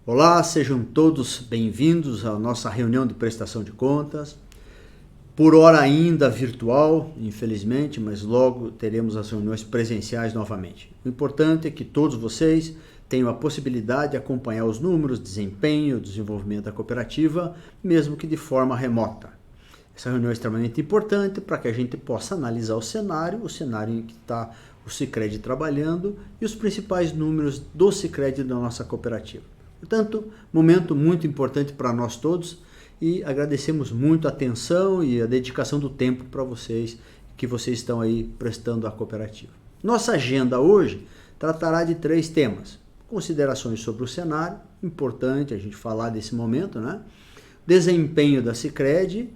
Olá, sejam todos bem-vindos à nossa reunião de prestação de contas. Por hora ainda virtual, infelizmente, mas logo teremos as reuniões presenciais novamente. O importante é que todos vocês tenham a possibilidade de acompanhar os números, desempenho, desenvolvimento da cooperativa, mesmo que de forma remota. Essa reunião é extremamente importante para que a gente possa analisar o cenário em que está o Sicredi trabalhando e os principais números do Sicredi da nossa cooperativa. Portanto, momento muito importante para nós todos e agradecemos muito a atenção e a dedicação do tempo para vocês, que vocês estão aí prestando à cooperativa. Nossa agenda hoje tratará de 3 temas. Considerações sobre o cenário, importante a gente falar desse momento, né? Desempenho da Sicredi,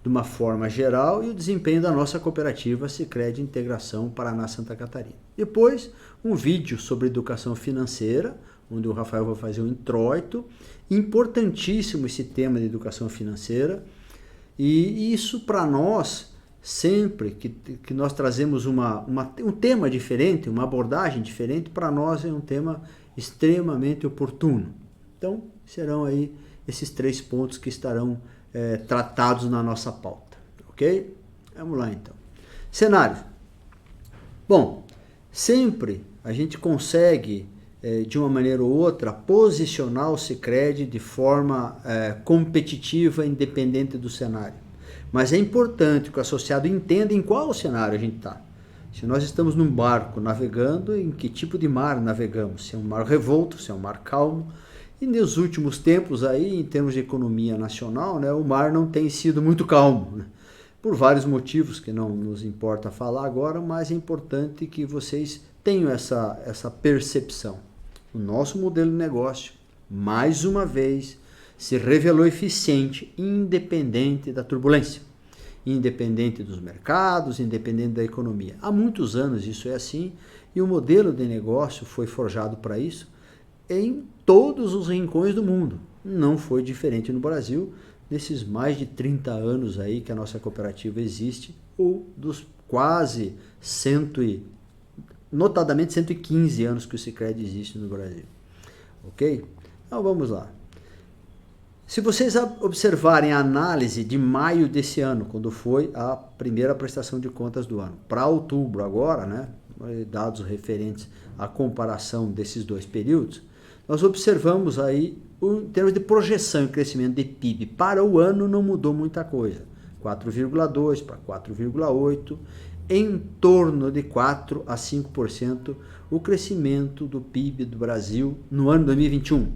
de uma forma geral, e o desempenho da nossa cooperativa Sicredi Integração Paraná-Santa Catarina. Depois, um vídeo sobre educação financeira, onde o Rafael vai fazer um introito. Importantíssimo esse tema de educação financeira. E isso para nós, sempre que nós trazemos um tema diferente, uma abordagem diferente, para nós é um tema extremamente oportuno. Então, serão aí esses 3 pontos que estarão tratados na nossa pauta, ok? Vamos lá então. Cenário. Bom, sempre a gente consegue, de uma maneira ou outra, posicionar o Sicredi de forma competitiva, independente do cenário. Mas é importante que o associado entenda em qual cenário a gente está. Se nós estamos num barco navegando, em que tipo de mar navegamos? Se é um mar revolto, se é um mar calmo. E nos últimos tempos, aí, em termos de economia nacional, né, o mar não tem sido muito calmo, né? Por vários motivos que não nos importa falar agora, mas é importante que vocês tenham essa percepção. O nosso modelo de negócio, mais uma vez, se revelou eficiente, independente da turbulência, independente dos mercados, independente da economia. Há muitos anos isso é assim, e o modelo de negócio foi forjado para isso em todos os rincões do mundo. Não foi diferente no Brasil, nesses mais de 30 anos aí que a nossa cooperativa existe, ou dos quase notadamente 115 anos que o Sicredi existe no Brasil. Ok? Então vamos lá. Se vocês observarem a análise de maio desse ano, quando foi a primeira prestação de contas do ano, para outubro agora, né, dados referentes à comparação desses 2 períodos, nós observamos aí, em termos de projeção e crescimento de PIB para o ano, não mudou muita coisa. 4,2% para 4,8%, em torno de 4% a 5% o crescimento do PIB do Brasil no ano 2021.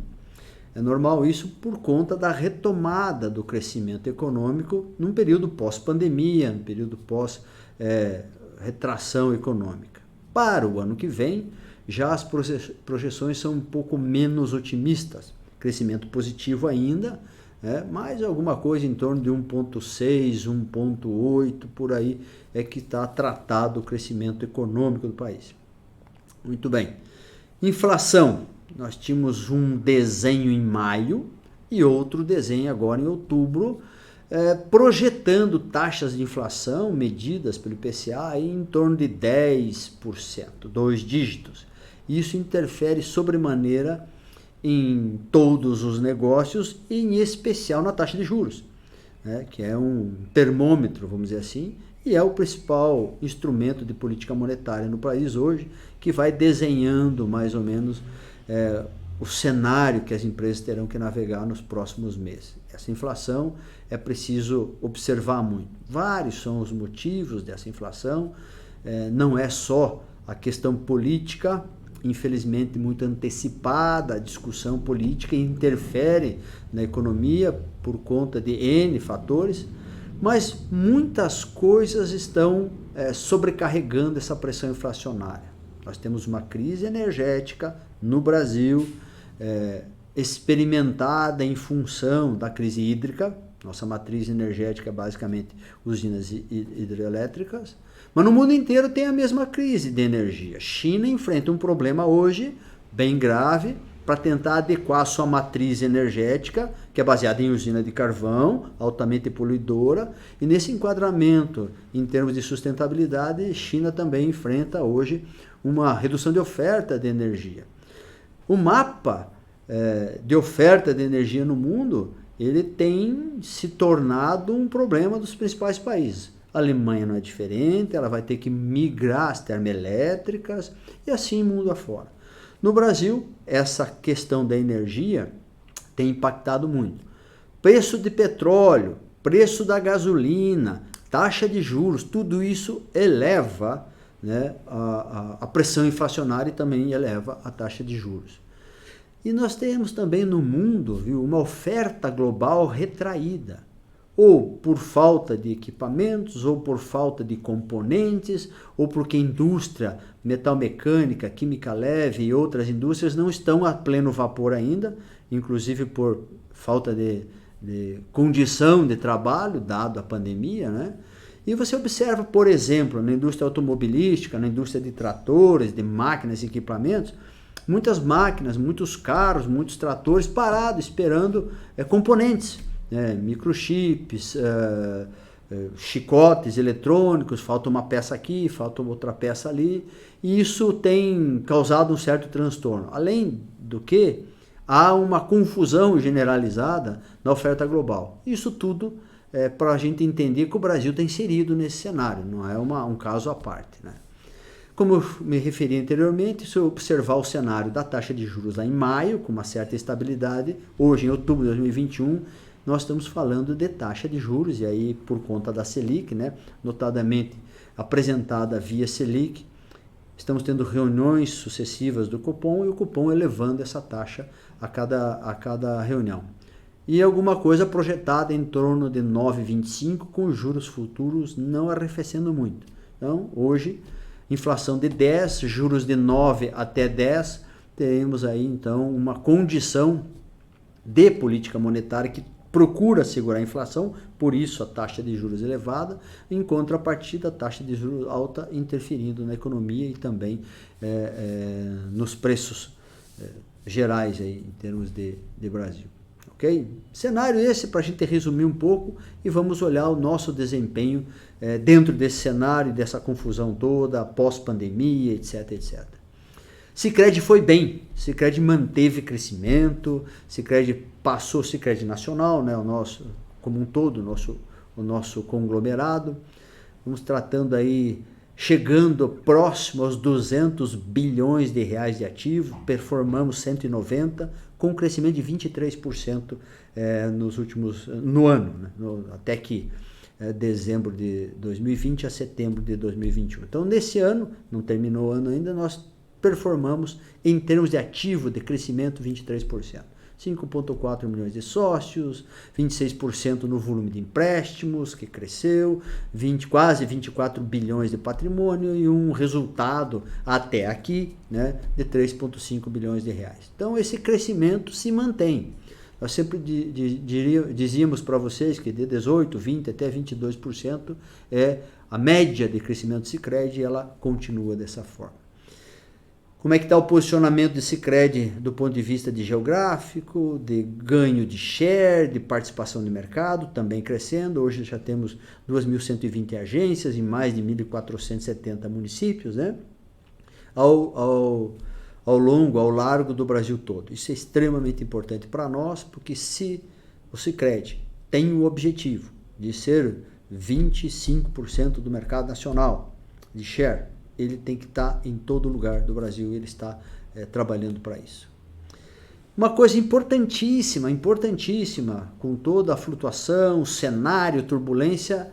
É normal isso por conta da retomada do crescimento econômico num período pós-pandemia, num período pós-retração econômica. Para o ano que vem, já as projeções são um pouco menos otimistas. Crescimento positivo ainda, mas alguma coisa em torno de 1,6%, 1,8%, por aí é que está tratado o crescimento econômico do país. Muito bem. Inflação. Nós tínhamos um desenho em maio e outro desenho agora em outubro, projetando taxas de inflação medidas pelo IPCA em torno de 10%, 2 dígitos. Isso interfere sobremaneira em todos os negócios e em especial na taxa de juros, né, que é um termômetro, vamos dizer assim, e é o principal instrumento de política monetária no país hoje, que vai desenhando mais ou menos o cenário que as empresas terão que navegar nos próximos meses. Essa inflação é preciso observar muito. Vários são os motivos dessa inflação, não é só a questão política, infelizmente muito antecipada, a discussão política interfere na economia por conta de N fatores, mas muitas coisas estão sobrecarregando essa pressão inflacionária. Nós temos uma crise energética no Brasil, experimentada em função da crise hídrica. Nossa matriz energética é basicamente usinas hidrelétricas. Mas no mundo inteiro tem a mesma crise de energia. China enfrenta um problema hoje bem grave para tentar adequar a sua matriz energética, que é baseada em usina de carvão, altamente poluidora, e nesse enquadramento, em termos de sustentabilidade, China também enfrenta hoje uma redução de oferta de energia. O mapa de oferta de energia no mundo, ele tem se tornado um problema dos principais países. A Alemanha não é diferente, ela vai ter que migrar as termoelétricas e assim mundo afora. No Brasil, essa questão da energia tem impactado muito. Preço de petróleo, preço da gasolina, taxa de juros, tudo isso eleva, né, a pressão inflacionária e também eleva a taxa de juros. E nós temos também no mundo, viu, uma oferta global retraída, ou por falta de equipamentos, ou por falta de componentes, ou porque a indústria metalmecânica, química leve e outras indústrias não estão a pleno vapor ainda, inclusive por falta de condição de trabalho, dado a pandemia, né? E você observa, por exemplo, na indústria automobilística, na indústria de tratores, de máquinas e equipamentos, muitas máquinas, muitos carros, muitos tratores parados, esperando componentes, microchips, chicotes eletrônicos, falta uma peça aqui, falta outra peça ali, e isso tem causado um certo transtorno. Além do que, há uma confusão generalizada na oferta global. Isso tudo para a gente entender que o Brasil está inserido nesse cenário, não é um caso à parte, né? Como eu me referi anteriormente, se eu observar o cenário da taxa de juros lá em maio, com uma certa estabilidade, hoje em outubro de 2021, nós estamos falando de taxa de juros, e aí por conta da Selic, né, notadamente apresentada via Selic, estamos tendo reuniões sucessivas do Copom e o Copom elevando essa taxa a cada reunião. E alguma coisa projetada em torno de 9,25, com juros futuros não arrefecendo muito. Então, hoje, inflação de 10, juros de 9 até 10, teremos aí então uma condição de política monetária que procura segurar a inflação, por isso a taxa de juros elevada, em contrapartida a taxa de juros alta interferindo na economia e também nos preços gerais aí, em termos de Brasil. Okay? Cenário esse para a gente resumir um pouco e vamos olhar o nosso desempenho dentro desse cenário, dessa confusão toda, pós-pandemia, etc, etc. Sicredi foi bem, Sicredi manteve crescimento, Sicredi passou, Sicredi Nacional, né, o nosso, como um todo, o nosso conglomerado, vamos tratando aí, chegando próximo aos 200 bilhões de reais de ativo, performamos 190, com um crescimento de 23% no ano, né, até que dezembro de 2020 a setembro de 2021. Então, nesse ano, não terminou o ano ainda, nós performamos em termos de ativo de crescimento 23%. 5,4 milhões de sócios, 26% no volume de empréstimos, que cresceu, quase 24 bilhões de patrimônio e um resultado até aqui, né, de 3,5 bilhões de reais. Então, esse crescimento se mantém. Nós sempre dizíamos para vocês que de 18%, 20% até 22% é a média de crescimento do Sicredi e ela continua dessa forma. Como é que está o posicionamento do Sicredi do ponto de vista de geográfico, de ganho de share, de participação de mercado, também crescendo. Hoje já temos 2.120 agências em mais de 1.470 municípios, né? Ao largo do Brasil todo. Isso é extremamente importante para nós, porque se o Sicredi tem o objetivo de ser 25% do mercado nacional de share, ele tem que estar em todo lugar do Brasil e ele está trabalhando para isso. Uma coisa importantíssima, com toda a flutuação, cenário, turbulência,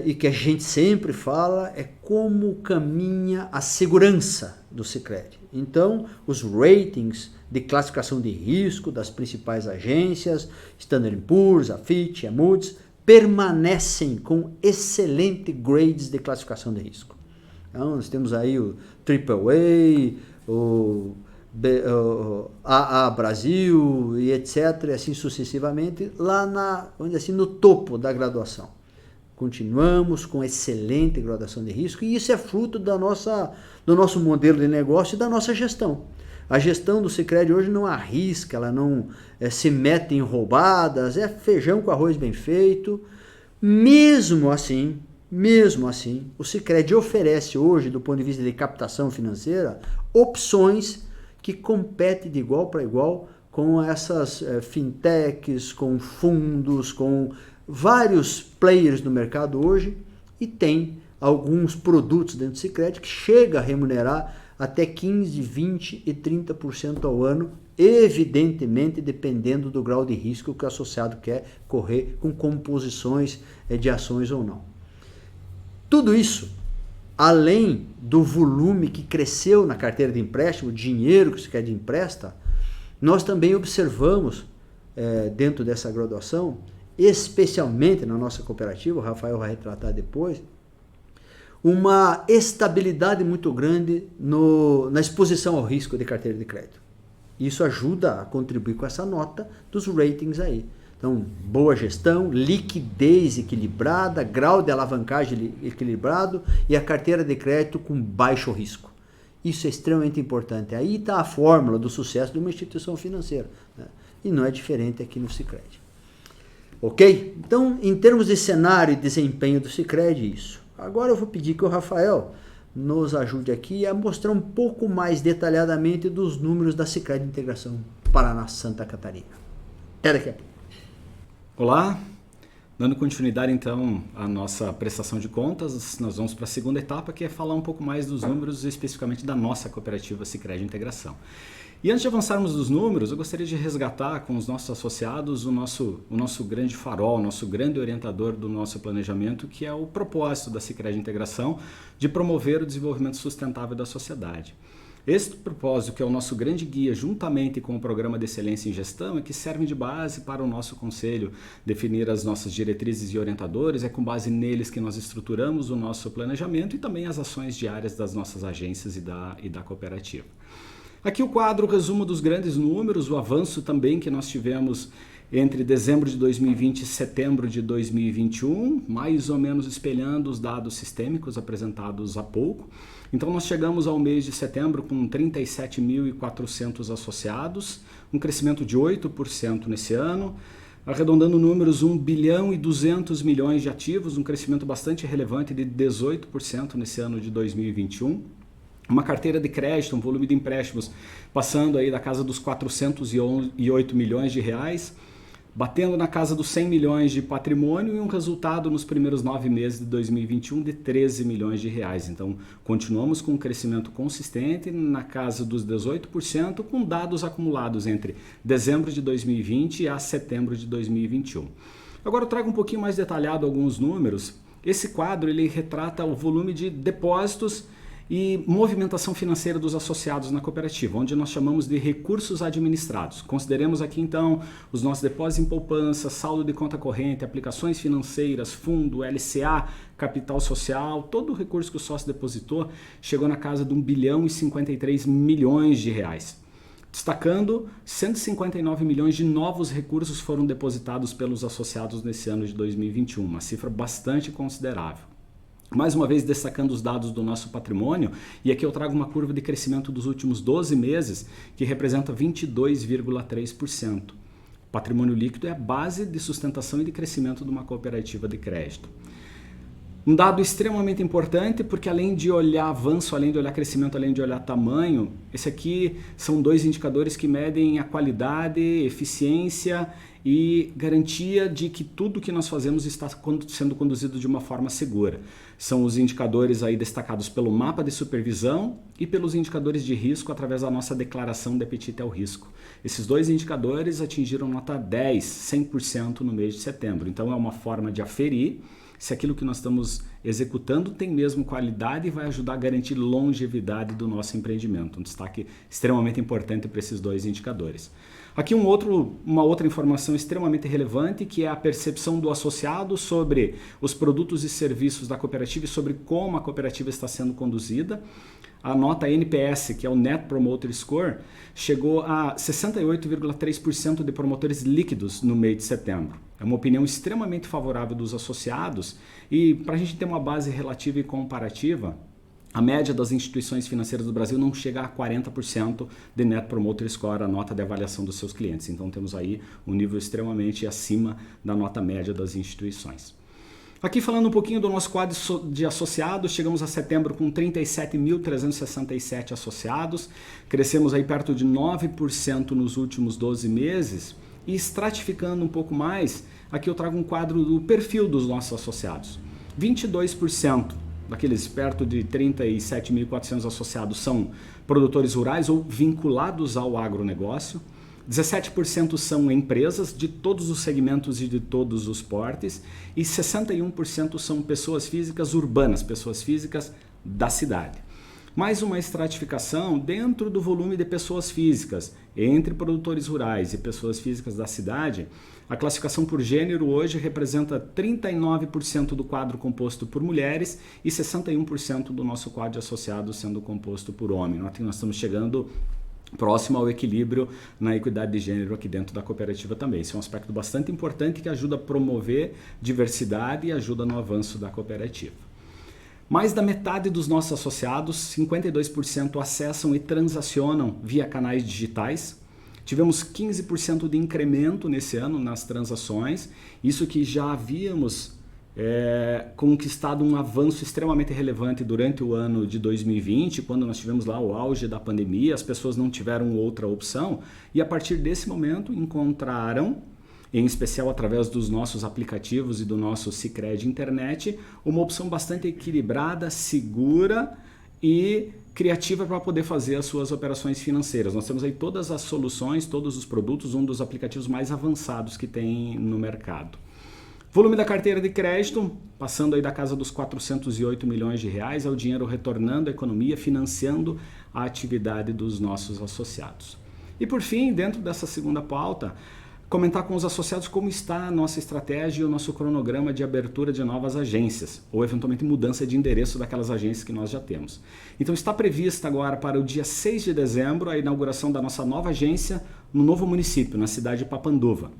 e que a gente sempre fala, é como caminha a segurança do Sicredi. Então, os ratings de classificação de risco das principais agências, Standard & Poor's, a Fitch, a Moody's, permanecem com excelentes grades de classificação de risco. Então, nós temos aí o AAA, o AA Brasil e etc, e assim sucessivamente, lá no topo da graduação. Continuamos com excelente graduação de risco e isso é fruto do nosso modelo de negócio e da nossa gestão. A gestão do Sicredi hoje não arrisca, ela não se mete em roubadas, é feijão com arroz bem feito. Mesmo assim, o Sicredi oferece hoje, do ponto de vista de captação financeira, opções que compete de igual para igual com essas fintechs, com fundos, com vários players no mercado hoje, e tem alguns produtos dentro do Sicredi que chega a remunerar até 15%, 20% e 30% ao ano, evidentemente dependendo do grau de risco que o associado quer correr com composições de ações ou não. Tudo isso, além do volume que cresceu na carteira de empréstimo, o dinheiro que o Sicredi empresta, nós também observamos dentro dessa graduação, especialmente na nossa cooperativa, o Rafael vai retratar depois, uma estabilidade muito grande na exposição ao risco de carteira de crédito. Isso ajuda a contribuir com essa nota dos ratings aí. Então, boa gestão, liquidez equilibrada, grau de alavancagem equilibrado e a carteira de crédito com baixo risco. Isso é extremamente importante. Aí está a fórmula do sucesso de uma instituição financeira, né? E não é diferente aqui no Sicredi. Ok? Então, em termos de cenário e desempenho do Sicredi, isso. Agora eu vou pedir que o Rafael nos ajude aqui a mostrar um pouco mais detalhadamente dos números da Sicredi Integração Paraná-Santa Catarina. Até daqui a pouco. Olá, dando continuidade então à nossa prestação de contas, nós vamos para a segunda etapa, que é falar um pouco mais dos números, especificamente da nossa cooperativa Sicredi Integração. E antes de avançarmos dos números, eu gostaria de resgatar com os nossos associados o nosso grande farol, o nosso grande orientador do nosso planejamento, que é o propósito da Sicredi Integração de promover o desenvolvimento sustentável da sociedade. Este propósito, que é o nosso grande guia, juntamente com o Programa de Excelência em Gestão, é que serve de base para o nosso conselho definir as nossas diretrizes e orientadores, é com base neles que nós estruturamos o nosso planejamento e também as ações diárias das nossas agências e da cooperativa. Aqui o quadro, o resumo dos grandes números, o avanço também que nós tivemos entre dezembro de 2020 e setembro de 2021, mais ou menos espelhando os dados sistêmicos apresentados há pouco. Então nós chegamos ao mês de setembro com 37.400 associados, um crescimento de 8% nesse ano, arredondando números 1 bilhão e 200 milhões de ativos, um crescimento bastante relevante de 18% nesse ano de 2021. Uma carteira de crédito, um volume de empréstimos passando aí da casa dos 408 milhões de reais, batendo na casa dos 100 milhões de patrimônio e um resultado nos primeiros 9 meses de 2021 de 13 milhões de reais. Então, continuamos com um crescimento consistente na casa dos 18%, com dados acumulados entre dezembro de 2020 a setembro de 2021. Agora eu trago um pouquinho mais detalhado alguns números. Esse quadro ele retrata o volume de depósitos e movimentação financeira dos associados na cooperativa, onde nós chamamos de recursos administrados. Consideremos aqui então os nossos depósitos em poupança, saldo de conta corrente, aplicações financeiras, fundo, LCA, capital social, todo o recurso que o sócio depositou chegou na casa de 1 bilhão e 53 milhões de reais. Destacando, 159 milhões de novos recursos foram depositados pelos associados nesse ano de 2021, uma cifra bastante considerável. Mais uma vez destacando os dados do nosso patrimônio, e aqui eu trago uma curva de crescimento dos últimos 12 meses, que representa 22,3%. Patrimônio líquido é a base de sustentação e de crescimento de uma cooperativa de crédito. Um dado extremamente importante, porque além de olhar avanço, além de olhar crescimento, além de olhar tamanho, esse aqui são dois indicadores que medem a qualidade, eficiência e garantia de que tudo que nós fazemos está sendo conduzido de uma forma segura. São os indicadores aí destacados pelo mapa de supervisão e pelos indicadores de risco através da nossa declaração de apetite ao risco. Esses dois indicadores atingiram nota 10, 100% no mês de setembro. Então é uma forma de aferir se aquilo que nós estamos executando tem mesmo qualidade e vai ajudar a garantir longevidade do nosso empreendimento. Um destaque extremamente importante para esses dois indicadores. Aqui uma outra informação extremamente relevante, que é a percepção do associado sobre os produtos e serviços da cooperativa e sobre como a cooperativa está sendo conduzida. A nota NPS, que é o Net Promoter Score, chegou a 68,3% de promotores líquidos no mês de setembro. É uma opinião extremamente favorável dos associados e para a gente ter uma base relativa e comparativa, a média das instituições financeiras do Brasil não chega a 40% de Net Promoter Score, a nota de avaliação dos seus clientes. Então temos aí um nível extremamente acima da nota média das instituições. Aqui falando um pouquinho do nosso quadro de associados, chegamos a setembro com 37.367 associados, crescemos aí perto de 9% nos últimos 12 meses e estratificando um pouco mais, aqui eu trago um quadro do perfil dos nossos associados. 22% daqueles perto de 37.400 associados são produtores rurais ou vinculados ao agronegócio. 17% são empresas de todos os segmentos e de todos os portes e 61% são pessoas físicas urbanas, pessoas físicas da cidade. Mais uma estratificação dentro do volume de pessoas físicas entre produtores rurais e pessoas físicas da cidade. A classificação por gênero hoje representa 39% do quadro composto por mulheres e 61% do nosso quadro de associados sendo composto por homens. Nós estamos chegando próximo ao equilíbrio na equidade de gênero aqui dentro da cooperativa também. Esse é um aspecto bastante importante que ajuda a promover diversidade e ajuda no avanço da cooperativa. Mais da metade dos nossos associados, 52%, acessam e transacionam via canais digitais. Tivemos 15% de incremento nesse ano nas transações, isso que já havíamos conquistado um avanço extremamente relevante durante o ano de 2020, quando nós tivemos lá o auge da pandemia, as pessoas não tiveram outra opção e a partir desse momento encontraram, em especial através dos nossos aplicativos e do nosso Sicredi Internet, uma opção bastante equilibrada, segura e criativa para poder fazer as suas operações financeiras. Nós temos aí todas as soluções, todos os produtos, um dos aplicativos mais avançados que tem no mercado. Volume da carteira de crédito, passando aí da casa dos 408 milhões de reais, é o dinheiro retornando à economia, financiando a atividade dos nossos associados. E por fim, dentro dessa segunda pauta, comentar com os associados como está a nossa estratégia e o nosso cronograma de abertura de novas agências, ou eventualmente mudança de endereço daquelas agências que nós já temos. Então está prevista agora para o dia 6 de dezembro a inauguração da nossa nova agência no novo município, na cidade de Papanduva.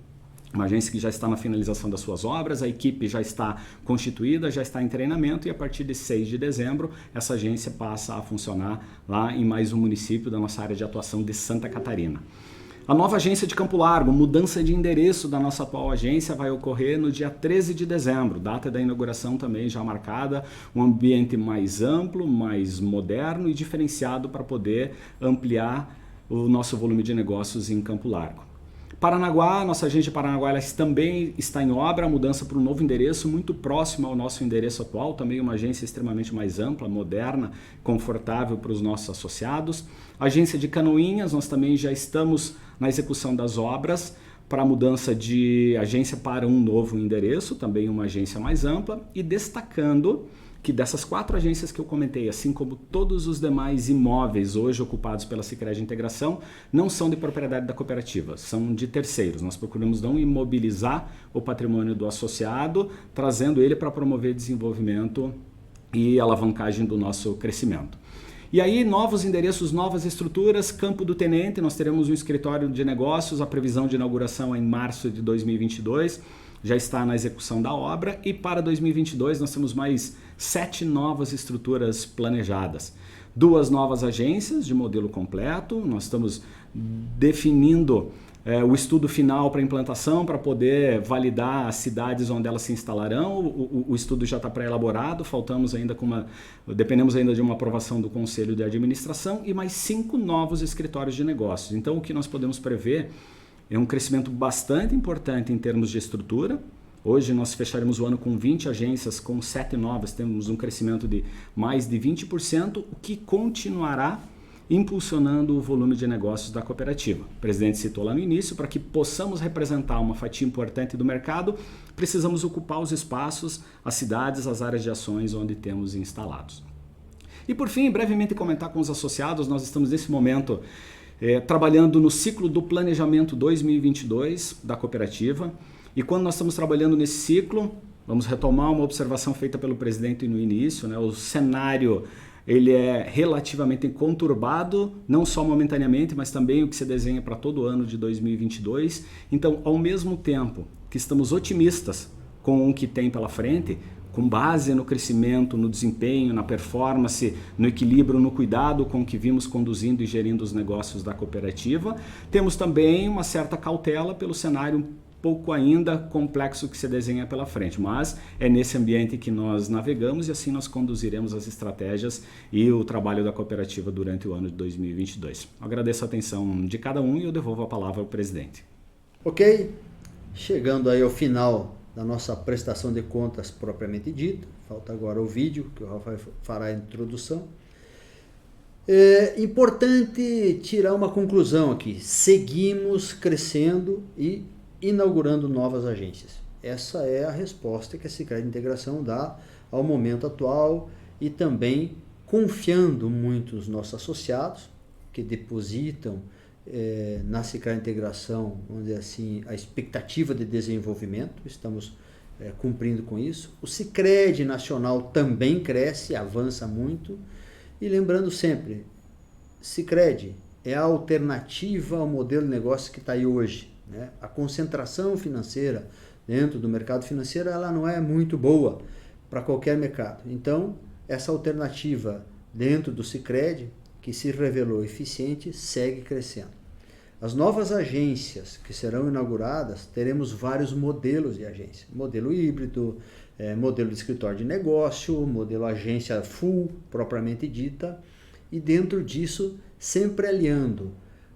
Uma agência que já está na finalização das suas obras, a equipe já está constituída, já está em treinamento e a partir de 6 de dezembro essa agência passa a funcionar lá em mais um município da nossa área de atuação de Santa Catarina. A nova agência de Campo Largo, mudança de endereço da nossa atual agência vai ocorrer no dia 13 de dezembro, data da inauguração também já marcada, um ambiente mais amplo, mais moderno e diferenciado para poder ampliar o nosso volume de negócios em Campo Largo. Paranaguá, nossa agência de Paranaguá ela também está em obra, a mudança para um novo endereço, muito próximo ao nosso endereço atual, também uma agência extremamente mais ampla, moderna, confortável para os nossos associados. A agência de Canoinhas, nós também já estamos na execução das obras para a mudança de agência para um novo endereço, também uma agência mais ampla, e destacando que dessas 4 agências que eu comentei, assim como todos os demais imóveis hoje ocupados pela Sicredi Integração, não são de propriedade da cooperativa, são de terceiros. Nós procuramos não imobilizar o patrimônio do associado, trazendo ele para promover desenvolvimento e alavancagem do nosso crescimento. E aí, novos endereços, novas estruturas, Campo do Tenente, nós teremos um escritório de negócios, a previsão de inauguração é em março de 2022, já está na execução da obra e para 2022 nós temos mais 7 novas estruturas planejadas. 2 novas agências de modelo completo, nós estamos definindo o estudo final para implantação, para poder validar as cidades onde elas se instalarão. O estudo já está pré-elaborado, dependemos ainda de uma aprovação do Conselho de Administração e mais 5 novos escritórios de negócios. Então o que nós podemos prever é um crescimento bastante importante em termos de estrutura. Hoje nós fecharemos o ano com 20 agências, com 7 novas, temos um crescimento de mais de 20%, o que continuará impulsionando o volume de negócios da cooperativa. O presidente citou lá no início, para que possamos representar uma fatia importante do mercado, precisamos ocupar os espaços, as cidades, as áreas de ações onde temos instalados. E por fim, brevemente comentar com os associados, nós estamos nesse momento trabalhando no ciclo do planejamento 2022 da cooperativa. E quando nós estamos trabalhando nesse ciclo, vamos retomar uma observação feita pelo presidente no início, né? O cenário ele é relativamente conturbado, não só momentaneamente, mas também o que se desenha para todo o ano de 2022. Então, ao mesmo tempo que estamos otimistas com o que tem pela frente, com base no crescimento, no desempenho, na performance, no equilíbrio, no cuidado com que vimos conduzindo e gerindo os negócios da cooperativa, temos também uma certa cautela pelo cenário pouco ainda complexo que se desenha pela frente, mas é nesse ambiente que nós navegamos e assim nós conduziremos as estratégias e o trabalho da cooperativa durante o ano de 2022. Eu agradeço a atenção de cada um e eu devolvo a palavra ao presidente. Ok, chegando aí ao final da nossa prestação de contas propriamente dita, falta agora o vídeo, que o Rafael fará a introdução. É importante tirar uma conclusão aqui. Seguimos crescendo e inaugurando novas agências. Essa é a resposta que a Sicredi Integração dá ao momento atual e também confiando muito nos nossos associados que depositam na Sicredi Integração, vamos dizer assim, a expectativa de desenvolvimento. Estamos cumprindo com isso. O Sicredi Nacional também cresce, avança muito. E lembrando sempre, Sicredi é a alternativa ao modelo de negócio que está aí hoje, né? A concentração financeira dentro do mercado financeiro ela não é muito boa para qualquer mercado. Então, essa alternativa dentro do Sicredi, que se revelou eficiente, segue crescendo. As novas agências que serão inauguradas, teremos vários modelos de agência. Modelo híbrido, modelo de escritório de negócio, modelo agência full, propriamente dita, e dentro disso sempre aliando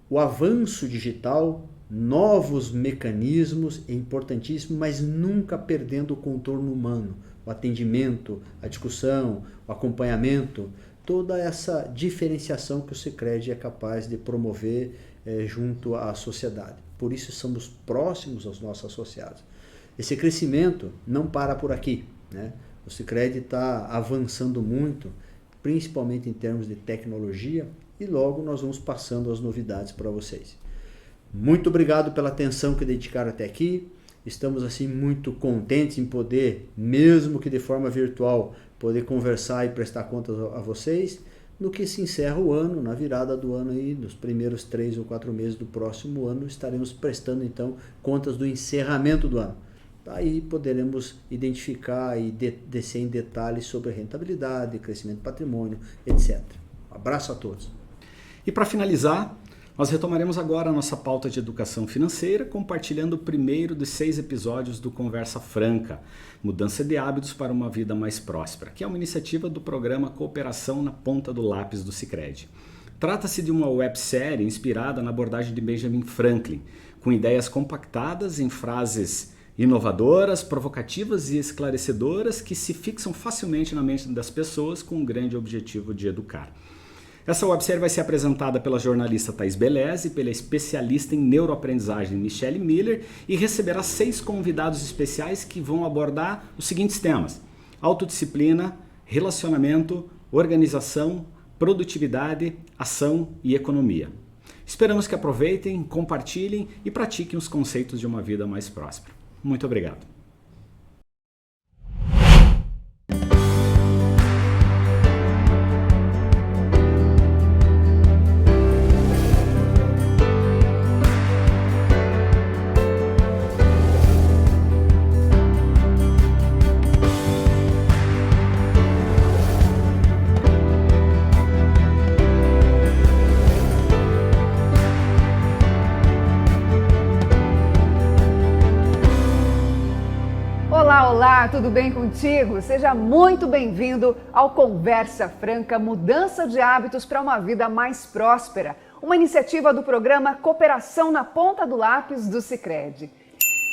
o avanço digital, novos mecanismos, é importantíssimo, mas nunca perdendo o contorno humano, o atendimento, a discussão, o acompanhamento, toda essa diferenciação que o Sicredi é capaz de promover junto à sociedade. Por isso somos próximos aos nossos associados. Esse crescimento não para por aqui, né? O Sicredi está avançando muito, principalmente em termos de tecnologia, e logo nós vamos passando as novidades para vocês. Muito obrigado pela atenção que dedicaram até aqui. Estamos assim muito contentes em poder, mesmo que de forma virtual, poder conversar e prestar contas a vocês, no que se encerra o ano, na virada do ano aí, nos primeiros 3 ou 4 meses do próximo ano, estaremos prestando então contas do encerramento do ano. Aí poderemos identificar e descer em detalhes sobre rentabilidade, crescimento do patrimônio, etc. Um abraço a todos. E para finalizar, nós retomaremos agora a nossa pauta de educação financeira, compartilhando o primeiro dos 6 episódios do Conversa Franca, Mudança de Hábitos para uma Vida Mais Próspera, que é uma iniciativa do programa Cooperação na Ponta do Lápis do Sicredi. Trata-se de uma websérie inspirada na abordagem de Benjamin Franklin, com ideias compactadas em frases inovadoras, provocativas e esclarecedoras que se fixam facilmente na mente das pessoas com o grande objetivo de educar. Essa websérie vai ser apresentada pela jornalista Thaís Beleze e pela especialista em neuroaprendizagem Michelle Miller e receberá 6 convidados especiais que vão abordar os seguintes temas: autodisciplina, relacionamento, organização, produtividade, ação e economia. Esperamos que aproveitem, compartilhem e pratiquem os conceitos de uma vida mais próspera. Muito obrigado. Olá, tudo bem contigo? Seja muito bem-vindo ao Conversa Franca, Mudança de Hábitos para uma Vida Mais Próspera, uma iniciativa do programa Cooperação na Ponta do Lápis do Sicredi.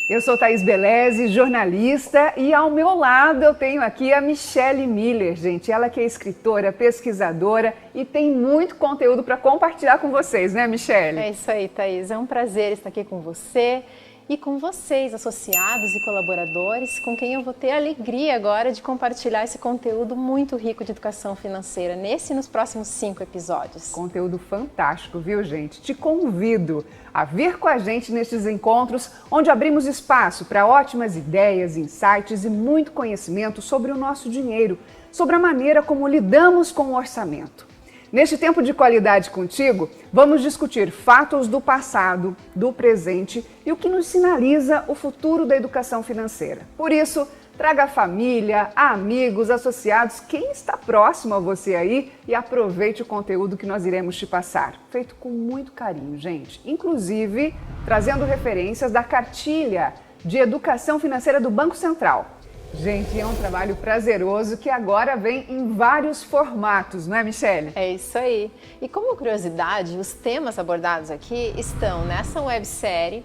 Eu sou Thaís Beleze, jornalista, e ao meu lado eu tenho aqui a Michelle Miller, gente. Ela que é escritora, pesquisadora e tem muito conteúdo para compartilhar com vocês, né, Michelle? É isso aí, Thaís. É um prazer estar aqui com você e com vocês, associados e colaboradores, com quem eu vou ter a alegria agora de compartilhar esse conteúdo muito rico de educação financeira nesse e nos próximos 5 episódios. Conteúdo fantástico, viu, gente? Te convido a vir com a gente nestes encontros, onde abrimos espaço para ótimas ideias, insights e muito conhecimento sobre o nosso dinheiro, sobre a maneira como lidamos com o orçamento. Neste tempo de qualidade contigo, vamos discutir fatos do passado, do presente e o que nos sinaliza o futuro da educação financeira. Por isso, traga a família, amigos, associados, quem está próximo a você aí e aproveite o conteúdo que nós iremos te passar. Feito com muito carinho, gente. Inclusive, trazendo referências da cartilha de Educação Financeira do Banco Central. Gente, é um trabalho prazeroso que agora vem em vários formatos, não é, Michele? É isso aí. E como curiosidade, os temas abordados aqui estão nessa websérie,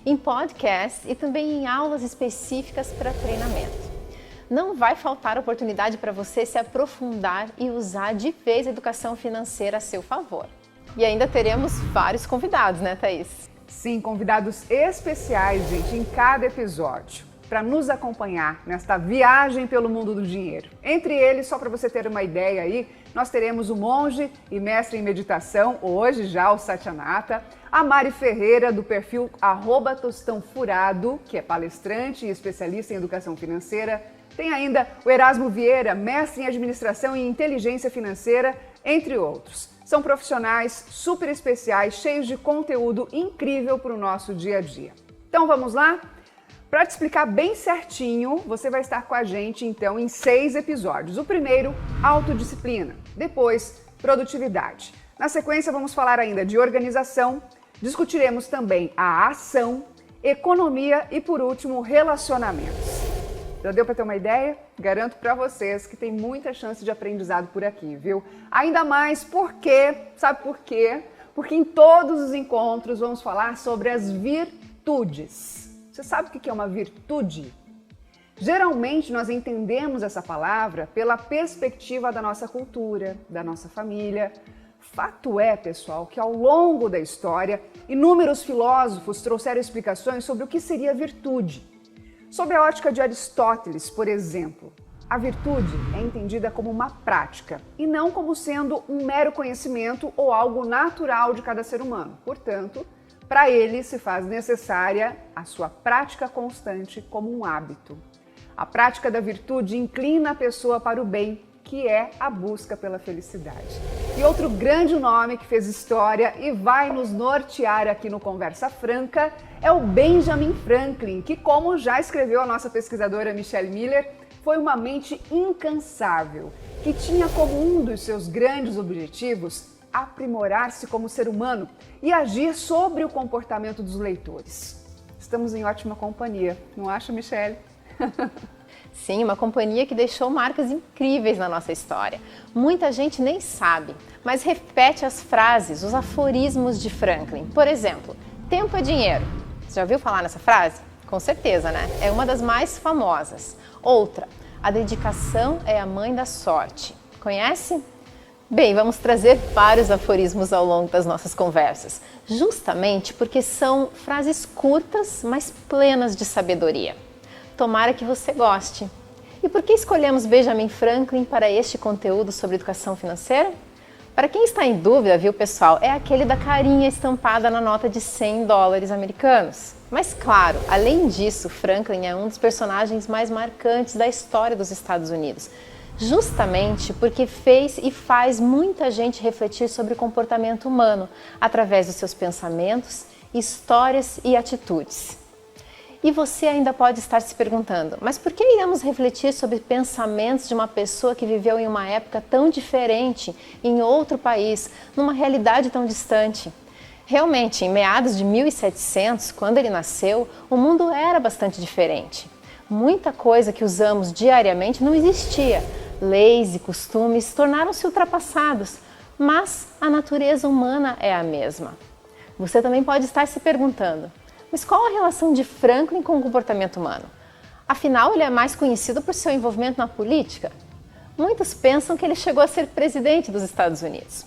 em podcast e também em aulas específicas para treinamento. Não vai faltar oportunidade para você se aprofundar e usar de vez a educação financeira a seu favor. E ainda teremos vários convidados, né, Thaís? Sim, convidados especiais, gente, em cada episódio, para nos acompanhar nesta viagem pelo mundo do dinheiro. Entre eles, só para você ter uma ideia aí, nós teremos o monge e mestre em meditação, hoje já o Satyanata, a Mari Ferreira, do perfil @tostãofurado, que é palestrante e especialista em educação financeira. Tem ainda o Erasmo Vieira, mestre em administração e inteligência financeira, entre outros. São profissionais super especiais, cheios de conteúdo incrível para o nosso dia a dia. Então vamos lá? Para te explicar bem certinho, você vai estar com a gente então em 6 episódios. O primeiro, autodisciplina. Depois, produtividade. Na sequência, vamos falar ainda de organização. Discutiremos também a ação, economia e, por último, relacionamentos. Já deu para ter uma ideia? Garanto para vocês que tem muita chance de aprendizado por aqui, viu? Ainda mais porque, sabe por quê? Porque em todos os encontros vamos falar sobre as virtudes. Você sabe o que é uma virtude? Geralmente nós entendemos essa palavra pela perspectiva da nossa cultura, da nossa família. Fato é, pessoal, que ao longo da história, inúmeros filósofos trouxeram explicações sobre o que seria virtude. Sob a ótica de Aristóteles, por exemplo, a virtude é entendida como uma prática e não como sendo um mero conhecimento ou algo natural de cada ser humano. Portanto, para ele se faz necessária a sua prática constante como um hábito. A prática da virtude inclina a pessoa para o bem, que é a busca pela felicidade. E outro grande nome que fez história e vai nos nortear aqui no Conversa Franca é o Benjamin Franklin, que, como já escreveu a nossa pesquisadora Michelle Miller, foi uma mente incansável, que tinha como um dos seus grandes objetivos aprimorar-se como ser humano e agir sobre o comportamento dos leitores. Estamos em ótima companhia, não acha, Michelle? Sim, uma companhia que deixou marcas incríveis na nossa história. Muita gente nem sabe, mas repete as frases, os aforismos de Franklin. Por exemplo, tempo é dinheiro. Você já ouviu falar nessa frase? Com certeza, né? É uma das mais famosas. Outra, a dedicação é a mãe da sorte. Conhece? Bem, vamos trazer vários aforismos ao longo das nossas conversas, justamente porque são frases curtas, mas plenas de sabedoria. Tomara que você goste. E por que escolhemos Benjamin Franklin para este conteúdo sobre educação financeira? Para quem está em dúvida, viu, pessoal, é aquele da carinha estampada na nota de $100 americanos. Mas claro, além disso, Franklin é um dos personagens mais marcantes da história dos Estados Unidos, justamente porque fez e faz muita gente refletir sobre o comportamento humano através dos seus pensamentos, histórias e atitudes. E você ainda pode estar se perguntando, mas por que iremos refletir sobre pensamentos de uma pessoa que viveu em uma época tão diferente, em outro país, numa realidade tão distante? Realmente, em meados de 1700, quando ele nasceu, o mundo era bastante diferente. Muita coisa que usamos diariamente não existia. Leis e costumes tornaram-se ultrapassados, mas a natureza humana é a mesma. Você também pode estar se perguntando, mas qual a relação de Franklin com o comportamento humano? Afinal, ele é mais conhecido por seu envolvimento na política. Muitos pensam que ele chegou a ser presidente dos Estados Unidos.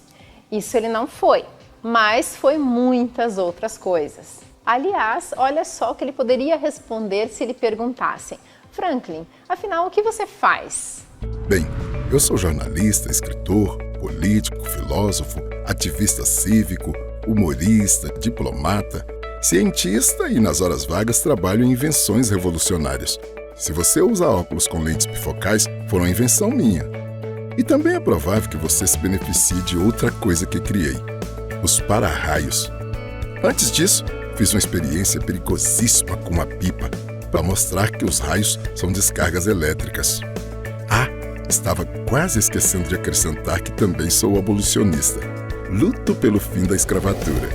Isso ele não foi, mas foi muitas outras coisas. Aliás, olha só o que ele poderia responder se lhe perguntassem: Franklin, afinal, o que você faz? Bem, eu sou jornalista, escritor, político, filósofo, ativista cívico, humorista, diplomata, cientista e nas horas vagas trabalho em invenções revolucionárias. Se você usa óculos com lentes bifocais, foi uma invenção minha. E também é provável que você se beneficie de outra coisa que criei: os para-raios. Antes disso, fiz uma experiência perigosíssima com uma pipa para mostrar que os raios são descargas elétricas. Estava quase esquecendo de acrescentar que também sou abolicionista. Luto pelo fim da escravatura.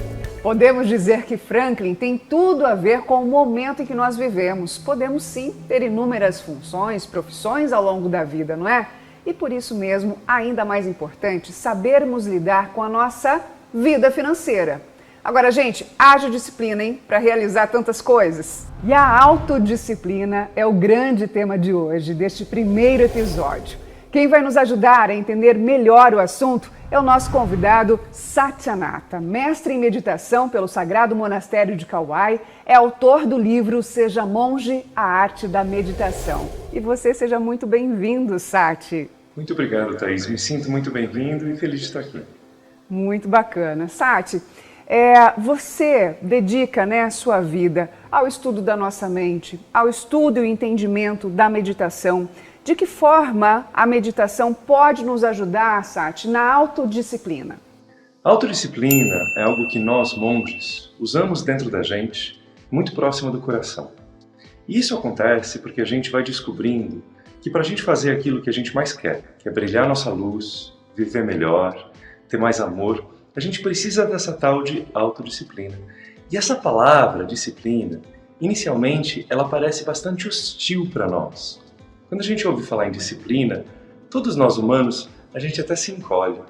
Podemos dizer que Franklin tem tudo a ver com o momento em que nós vivemos. Podemos sim ter inúmeras funções, profissões ao longo da vida, não é? E por isso mesmo, ainda mais importante, sabermos lidar com a nossa vida financeira. Agora, gente, haja disciplina, hein, para realizar tantas coisas. E a autodisciplina é o grande tema de hoje, deste primeiro episódio. Quem vai nos ajudar a entender melhor o assunto é o nosso convidado Satyanata, mestre em meditação pelo Sagrado Monastério de Kauai, é autor do livro Seja Monge, a Arte da Meditação. E você seja muito bem-vindo, Sati. Muito obrigado, Thaís. Me sinto muito bem-vindo e feliz de estar aqui. Muito bacana. Sati, você dedica, a sua vida ao estudo da nossa mente, ao estudo e entendimento da meditação. De que forma a meditação pode nos ajudar, Sati, na autodisciplina? A autodisciplina é algo que nós, monges, usamos dentro da gente, muito próximo do coração. E isso acontece porque a gente vai descobrindo que para a gente fazer aquilo que a gente mais quer, que é brilhar nossa luz, viver melhor, ter mais amor, a gente precisa dessa tal de autodisciplina. E essa palavra, disciplina, inicialmente ela parece bastante hostil para nós. Quando a gente ouve falar em disciplina, todos nós humanos, a gente até se encolhe.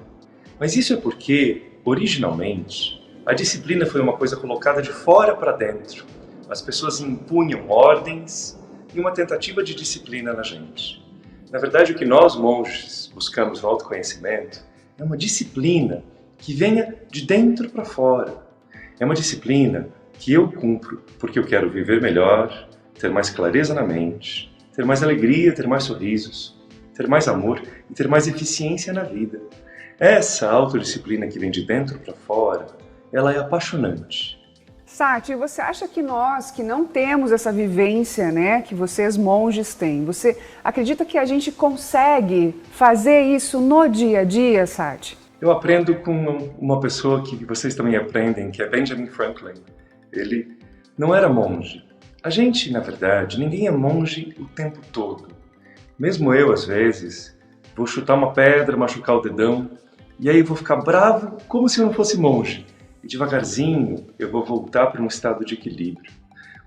Mas isso é porque, originalmente, a disciplina foi uma coisa colocada de fora para dentro. As pessoas impunham ordens e uma tentativa de disciplina na gente. Na verdade, o que nós, monges, buscamos no autoconhecimento é uma disciplina que venha de dentro para fora. É uma disciplina que eu cumpro porque eu quero viver melhor, ter mais clareza na mente, ter mais alegria, ter mais sorrisos, ter mais amor e ter mais eficiência na vida. Essa autodisciplina que vem de dentro para fora, ela é apaixonante. Sati, você acha que nós que não temos essa vivência, que vocês monges têm, você acredita que a gente consegue fazer isso no dia a dia, Sati? Eu aprendo com uma pessoa que vocês também aprendem, que é Benjamin Franklin. Ele não era monge. A gente, na verdade, ninguém é monge o tempo todo. Mesmo eu, às vezes, vou chutar uma pedra, machucar o dedão, e aí vou ficar bravo como se eu não fosse monge. E devagarzinho eu vou voltar para um estado de equilíbrio.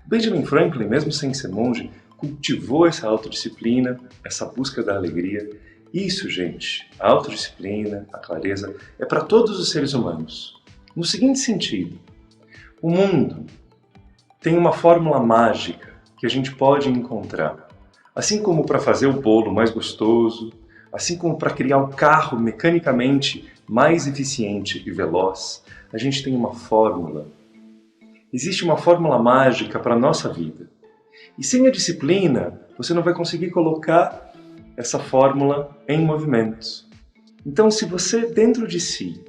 O Benjamin Franklin, mesmo sem ser monge, cultivou essa autodisciplina, essa busca da alegria. Isso, gente, a autodisciplina, a clareza, é para todos os seres humanos. No seguinte sentido, o mundo tem uma fórmula mágica que a gente pode encontrar. Assim como para fazer o bolo mais gostoso, assim como para criar o carro mecanicamente mais eficiente e veloz, a gente tem uma fórmula. Existe uma fórmula mágica para a nossa vida. E sem a disciplina, você não vai conseguir colocar essa fórmula em movimento. Então, se você, dentro de si,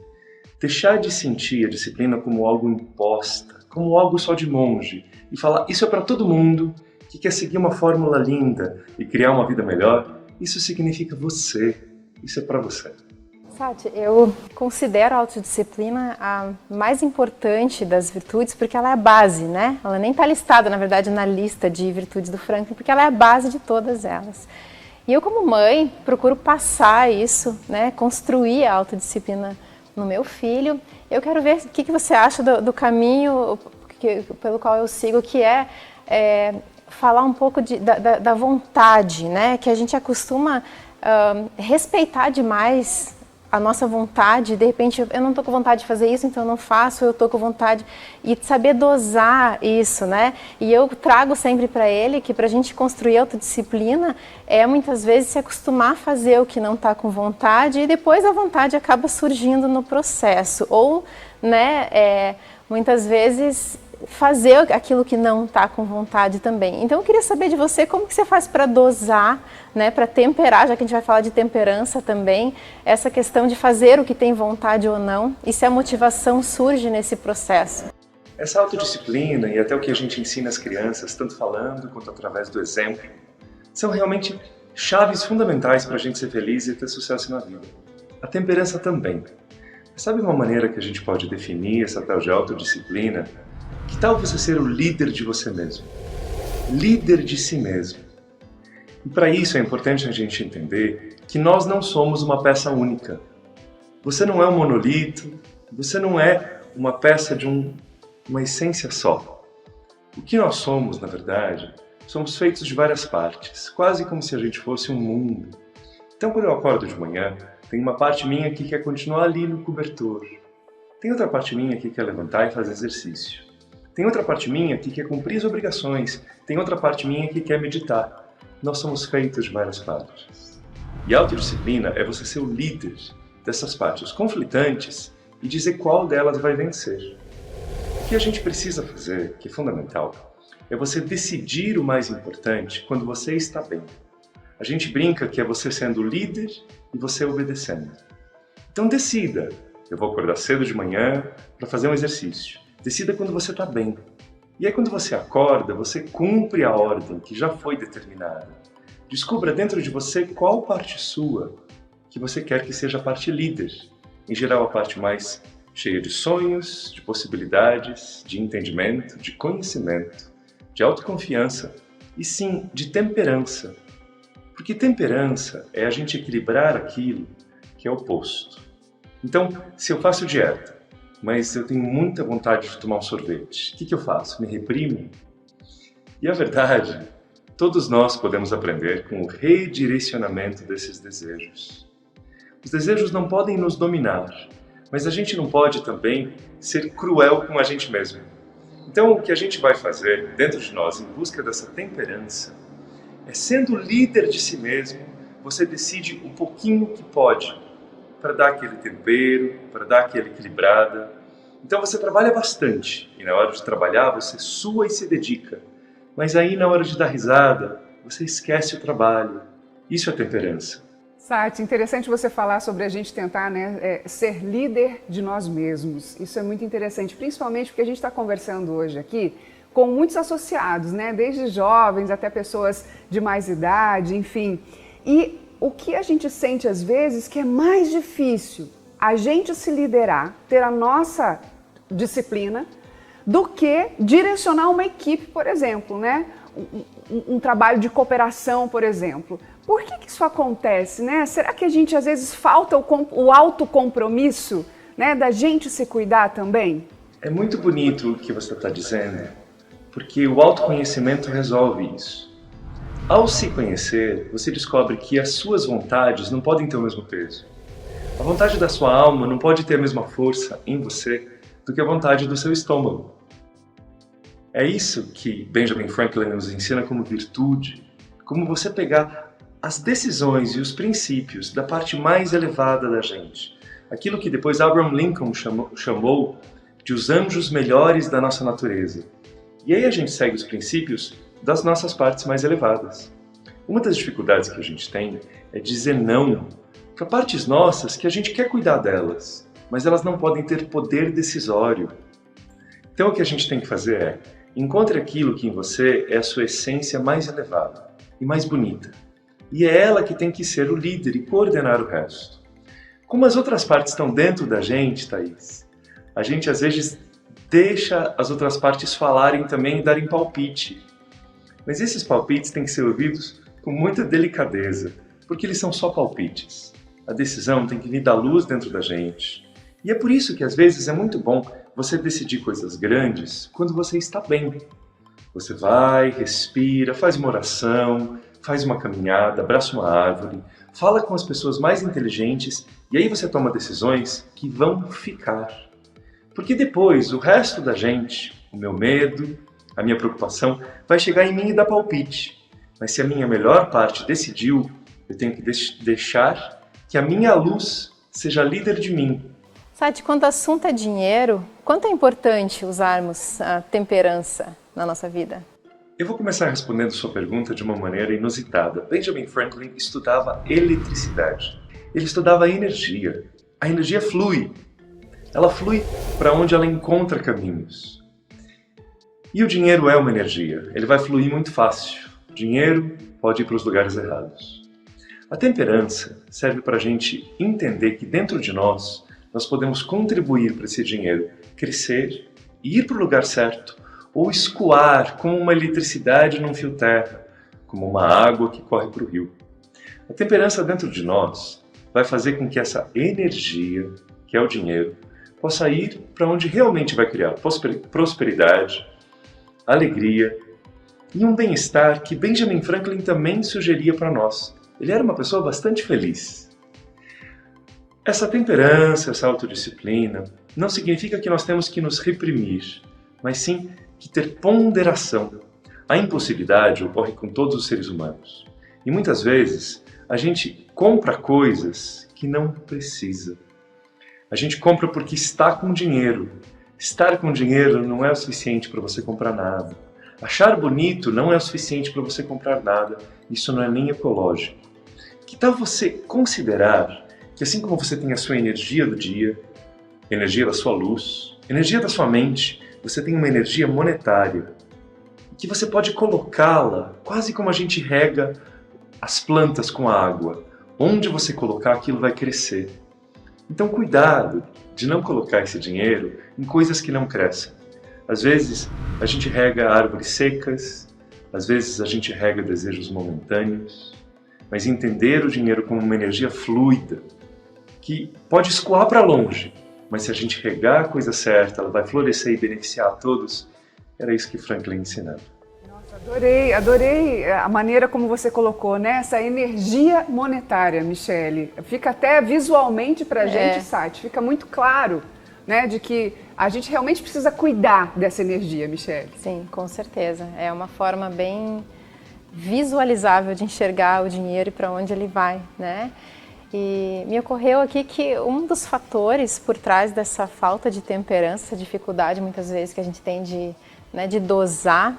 deixar de sentir a disciplina como algo imposta, como algo só de monge, e falar, isso é para todo mundo que quer seguir uma fórmula linda e criar uma vida melhor, isso significa você, isso é para você. Sati, eu considero a autodisciplina a mais importante das virtudes, porque ela é a base, Ela nem está listada, na verdade, na lista de virtudes do Franklin, porque ela é a base de todas elas. E eu, como mãe, procuro passar isso, construir a autodisciplina no meu filho. Eu quero ver o que você acha do caminho pelo qual eu sigo, que é falar um pouco da vontade, que a gente acostuma respeitar demais a nossa vontade. De repente, eu não estou com vontade de fazer isso, então eu não faço, eu estou com vontade. E saber dosar isso, E eu trago sempre para ele que para a gente construir autodisciplina é muitas vezes se acostumar a fazer o que não está com vontade e depois a vontade acaba surgindo no processo. Ou, muitas vezes fazer aquilo que não está com vontade também. Então eu queria saber de você como que você faz para dosar, para temperar, já que a gente vai falar de temperança também, essa questão de fazer o que tem vontade ou não, e se a motivação surge nesse processo. Essa autodisciplina e até o que a gente ensina às crianças, tanto falando quanto através do exemplo, são realmente chaves fundamentais para a gente ser feliz e ter sucesso na vida. A temperança também. Sabe uma maneira que a gente pode definir essa tal de autodisciplina? Que tal você ser o líder de você mesmo? Líder de si mesmo. E para isso é importante a gente entender que nós não somos uma peça única. Você não é um monolito, você não é uma peça de um uma essência só. O que nós somos, na verdade, somos feitos de várias partes, quase como se a gente fosse um mundo. Então, quando eu acordo de manhã, tem uma parte minha que quer continuar ali no cobertor. Tem outra parte minha que quer levantar e fazer exercício. Tem outra parte minha que quer cumprir as obrigações. Tem outra parte minha que quer meditar. Nós somos feitos de várias partes. E a autodisciplina é você ser o líder dessas partes conflitantes e dizer qual delas vai vencer. O que a gente precisa fazer, que é fundamental, é você decidir o mais importante quando você está bem. A gente brinca que é você sendo líder e você obedecendo. Então decida. Eu vou acordar cedo de manhã para fazer um exercício. Decida quando você está bem. E aí quando você acorda, você cumpre a ordem que já foi determinada. Descubra dentro de você qual parte sua que você quer que seja a parte líder. Em geral, a parte mais cheia de sonhos, de possibilidades, de entendimento, de conhecimento, de autoconfiança e sim, de temperança. Porque temperança é a gente equilibrar aquilo que é oposto. Então, se eu faço dieta, mas eu tenho muita vontade de tomar um sorvete, o que eu faço? Me reprimo? E a verdade, todos nós podemos aprender com o redirecionamento desses desejos. Os desejos não podem nos dominar, mas a gente não pode também ser cruel com a gente mesmo. Então, o que a gente vai fazer dentro de nós, em busca dessa temperança, é sendo líder de si mesmo, você decide um pouquinho que pode, para dar aquele tempero, para dar aquela equilibrada. Então você trabalha bastante, e na hora de trabalhar você sua e se dedica. Mas aí na hora de dar risada, você esquece o trabalho. Isso é temperança. Sati, interessante você falar sobre a gente tentar ser líder de nós mesmos. Isso é muito interessante, principalmente porque a gente está conversando hoje aqui com muitos associados, né? Desde jovens até pessoas de mais idade, enfim. E o que a gente sente às vezes que é mais difícil a gente se liderar, ter a nossa disciplina, do que direcionar uma equipe, por exemplo, né? Um trabalho de cooperação, por exemplo. Por que isso acontece, né? Será que a gente às vezes falta o autocompromisso, né? Da gente se cuidar também? É muito bonito o que você está dizendo, porque o autoconhecimento resolve isso. Ao se conhecer, você descobre que as suas vontades não podem ter o mesmo peso. A vontade da sua alma não pode ter a mesma força em você do que a vontade do seu estômago. É isso que Benjamin Franklin nos ensina como virtude, como você pegar as decisões e os princípios da parte mais elevada da gente. Aquilo que depois Abraham Lincoln chamou de os anjos melhores da nossa natureza. E aí a gente segue os princípios das nossas partes mais elevadas. Uma das dificuldades que a gente tem é dizer não para partes nossas que a gente quer cuidar delas, mas elas não podem ter poder decisório. Então o que a gente tem que fazer é, encontre aquilo que em você é a sua essência mais elevada e mais bonita. E é ela que tem que ser o líder e coordenar o resto. Como as outras partes estão dentro da gente, Thaís, a gente às vezes deixa as outras partes falarem também e darem palpite. Mas esses palpites têm que ser ouvidos com muita delicadeza, porque eles são só palpites. A decisão tem que vir da luz dentro da gente. E é por isso que às vezes é muito bom você decidir coisas grandes quando você está bem. Você vai, respira, faz uma oração, faz uma caminhada, abraça uma árvore, fala com as pessoas mais inteligentes e aí você toma decisões que vão ficar. Porque depois o resto da gente, o meu medo, a minha preocupação, vai chegar em mim e dar palpite. Mas se a minha melhor parte decidiu, eu tenho que deixar que a minha luz seja líder de mim. Sati, quando o assunto é dinheiro, quanto é importante usarmos a temperança na nossa vida? Eu vou começar respondendo sua pergunta de uma maneira inusitada. Benjamin Franklin estudava eletricidade. Ele estudava a energia. A energia flui. Ela flui para onde ela encontra caminhos. E o dinheiro é uma energia. Ele vai fluir muito fácil. O dinheiro pode ir para os lugares errados. A temperança serve para a gente entender que dentro de nós podemos contribuir para esse dinheiro crescer e ir para o lugar certo, ou escoar como uma eletricidade num fio terra, como uma água que corre para o rio. A temperança dentro de nós vai fazer com que essa energia, que é o dinheiro, possa ir para onde realmente vai criar prosperidade, alegria e um bem-estar que Benjamin Franklin também sugeria para nós. Ele era uma pessoa bastante feliz. Essa temperança, essa autodisciplina, não significa que nós temos que nos reprimir, mas sim que ter ponderação. A impulsividade ocorre com todos os seres humanos. E muitas vezes a gente compra coisas que não precisa. A gente compra porque está com dinheiro. Estar com dinheiro não é o suficiente para você comprar nada. Achar bonito não é o suficiente para você comprar nada. Isso não é nem ecológico. Que tal você considerar que assim como você tem a sua energia do dia, energia da sua luz, energia da sua mente, você tem uma energia monetária, que você pode colocá-la quase como a gente rega as plantas com a água. Onde você colocar, aquilo vai crescer. Então cuidado de não colocar esse dinheiro em coisas que não crescem. Às vezes a gente rega árvores secas, às vezes a gente rega desejos momentâneos, mas entender o dinheiro como uma energia fluida, que pode escoar para longe, mas se a gente regar a coisa certa, ela vai florescer e beneficiar a todos. Era isso que Franklin ensinava. Nossa, adorei a maneira como você colocou, né? Essa energia monetária, Michele. Fica até visualmente para a gente, Sati, fica muito claro, né, de que a gente realmente precisa cuidar dessa energia, Michele. Sim, com certeza. É uma forma bem visualizável de enxergar o dinheiro e para onde ele vai, né? E me ocorreu aqui que um dos fatores por trás dessa falta de temperança, essa dificuldade muitas vezes que a gente tem de dosar,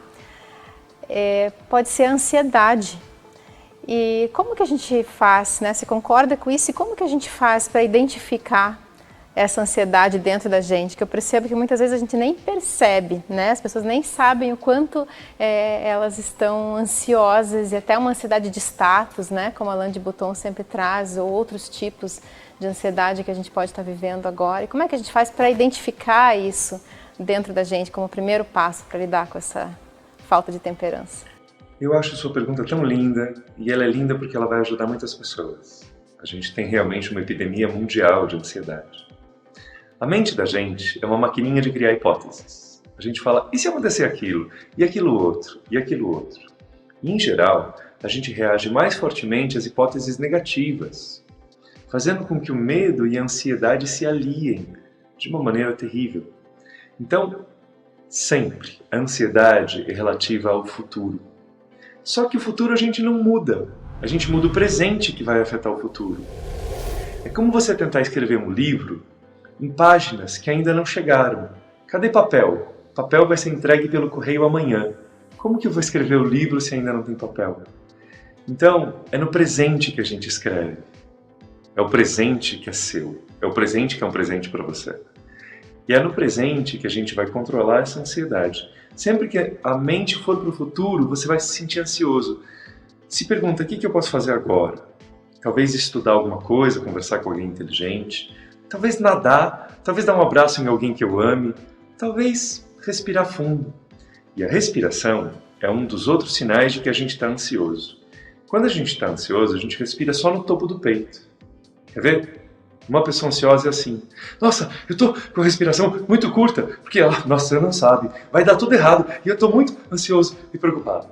pode ser a ansiedade. E como que a gente faz, né? Você concorda com isso? E como que a gente faz para identificar essa ansiedade dentro da gente? Que eu percebo que muitas vezes a gente nem percebe, né? As pessoas nem sabem o quanto elas estão ansiosas, e até uma ansiedade de status, né? Como a Alain de Botton sempre traz, ou outros tipos de ansiedade que a gente pode estar vivendo agora. E como é que a gente faz para identificar isso dentro da gente como primeiro passo para lidar com essa falta de temperança? Eu acho sua pergunta tão linda, e ela é linda porque ela vai ajudar muitas pessoas. A gente tem realmente uma epidemia mundial de ansiedade. A mente da gente é uma maquininha de criar hipóteses. A gente fala, e se acontecer aquilo, e aquilo outro, e aquilo outro? E, em geral, a gente reage mais fortemente às hipóteses negativas, fazendo com que o medo e a ansiedade se aliem de uma maneira terrível. Então, sempre a ansiedade é relativa ao futuro. Só que o futuro a gente não muda. A gente muda o presente que vai afetar o futuro. É como você tentar escrever um livro em páginas que ainda não chegaram. Cadê papel? Papel vai ser entregue pelo correio amanhã. Como que eu vou escrever o livro se ainda não tem papel? Então, é no presente que a gente escreve. É o presente que é seu. É o presente que é um presente para você. E é no presente que a gente vai controlar essa ansiedade. Sempre que a mente for para o futuro, você vai se sentir ansioso. Se pergunta, o que eu posso fazer agora? Talvez estudar alguma coisa, conversar com alguém inteligente, talvez nadar, talvez dar um abraço em alguém que eu ame, talvez respirar fundo. E a respiração é um dos outros sinais de que a gente está ansioso. Quando a gente está ansioso, a gente respira só no topo do peito. Quer ver? Uma pessoa ansiosa é assim, nossa, eu estou com a respiração muito curta, porque, nossa, você não sabe, vai dar tudo errado, e eu estou muito ansioso e preocupado.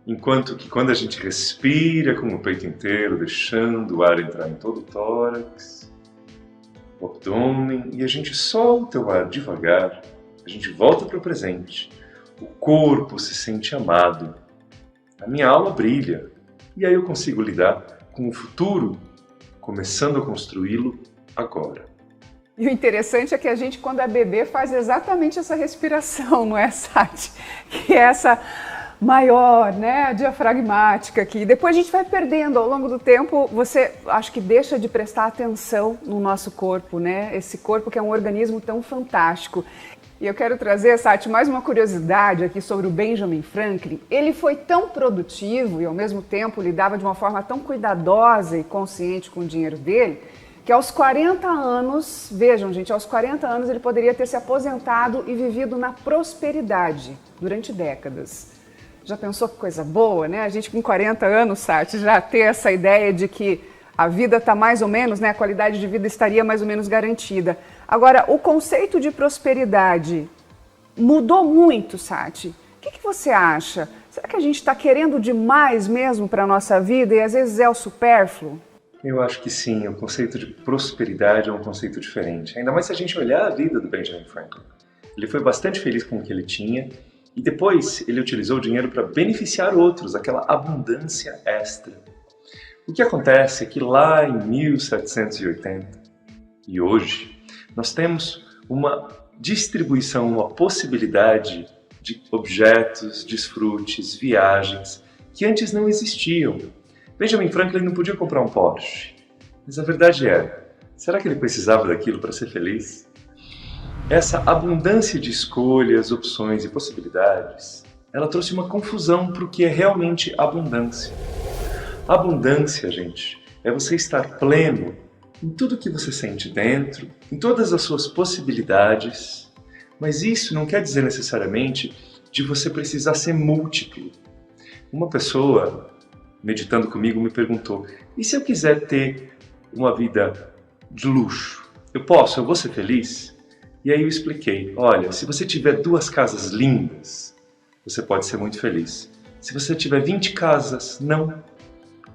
Enquanto que quando a gente respira com o peito inteiro, deixando o ar entrar em todo o tórax, o abdômen, e a gente solta o ar devagar, a gente volta para o presente, o corpo se sente amado, a minha alma brilha, e aí eu consigo lidar com o futuro, começando a construí-lo agora. E o interessante é que a gente, quando é bebê, faz exatamente essa respiração, não é, Sati? Que é essa maior, né, diafragmática aqui. Depois a gente vai perdendo ao longo do tempo, você acho que deixa de prestar atenção no nosso corpo, né? Esse corpo que é um organismo tão fantástico. E eu quero trazer, Sati, mais uma curiosidade aqui sobre o Benjamin Franklin. Ele foi tão produtivo e ao mesmo tempo lidava de uma forma tão cuidadosa e consciente com o dinheiro dele, que aos 40 anos, vejam gente, aos 40 anos ele poderia ter se aposentado e vivido na prosperidade durante décadas. Já pensou que coisa boa, né? A gente com 40 anos, Sati, já ter essa ideia de que a vida está mais ou menos, né? A qualidade de vida estaria mais ou menos garantida. Agora, o conceito de prosperidade mudou muito, Sati. O que você acha? Será que a gente está querendo demais mesmo para a nossa vida e às vezes é o supérfluo? Eu acho que sim, o conceito de prosperidade é um conceito diferente. Ainda mais se a gente olhar a vida do Benjamin Franklin. Ele foi bastante feliz com o que ele tinha e depois ele utilizou o dinheiro para beneficiar outros, aquela abundância extra. O que acontece é que lá em 1780 e hoje, nós temos uma distribuição, uma possibilidade de objetos, desfrutes, viagens que antes não existiam. Benjamin Franklin não podia comprar um Porsche, mas a verdade é, será que ele precisava daquilo para ser feliz? Essa abundância de escolhas, opções e possibilidades, ela trouxe uma confusão para o que é realmente abundância. Abundância, gente, é você estar pleno em tudo que você sente dentro, em todas as suas possibilidades, mas isso não quer dizer necessariamente de você precisar ser múltiplo. Uma pessoa, meditando comigo, me perguntou, e se eu quiser ter uma vida de luxo? Eu posso? Eu vou ser feliz? E aí eu expliquei, olha, se você tiver 2 casas lindas, você pode ser muito feliz. Se você tiver 20 casas, não.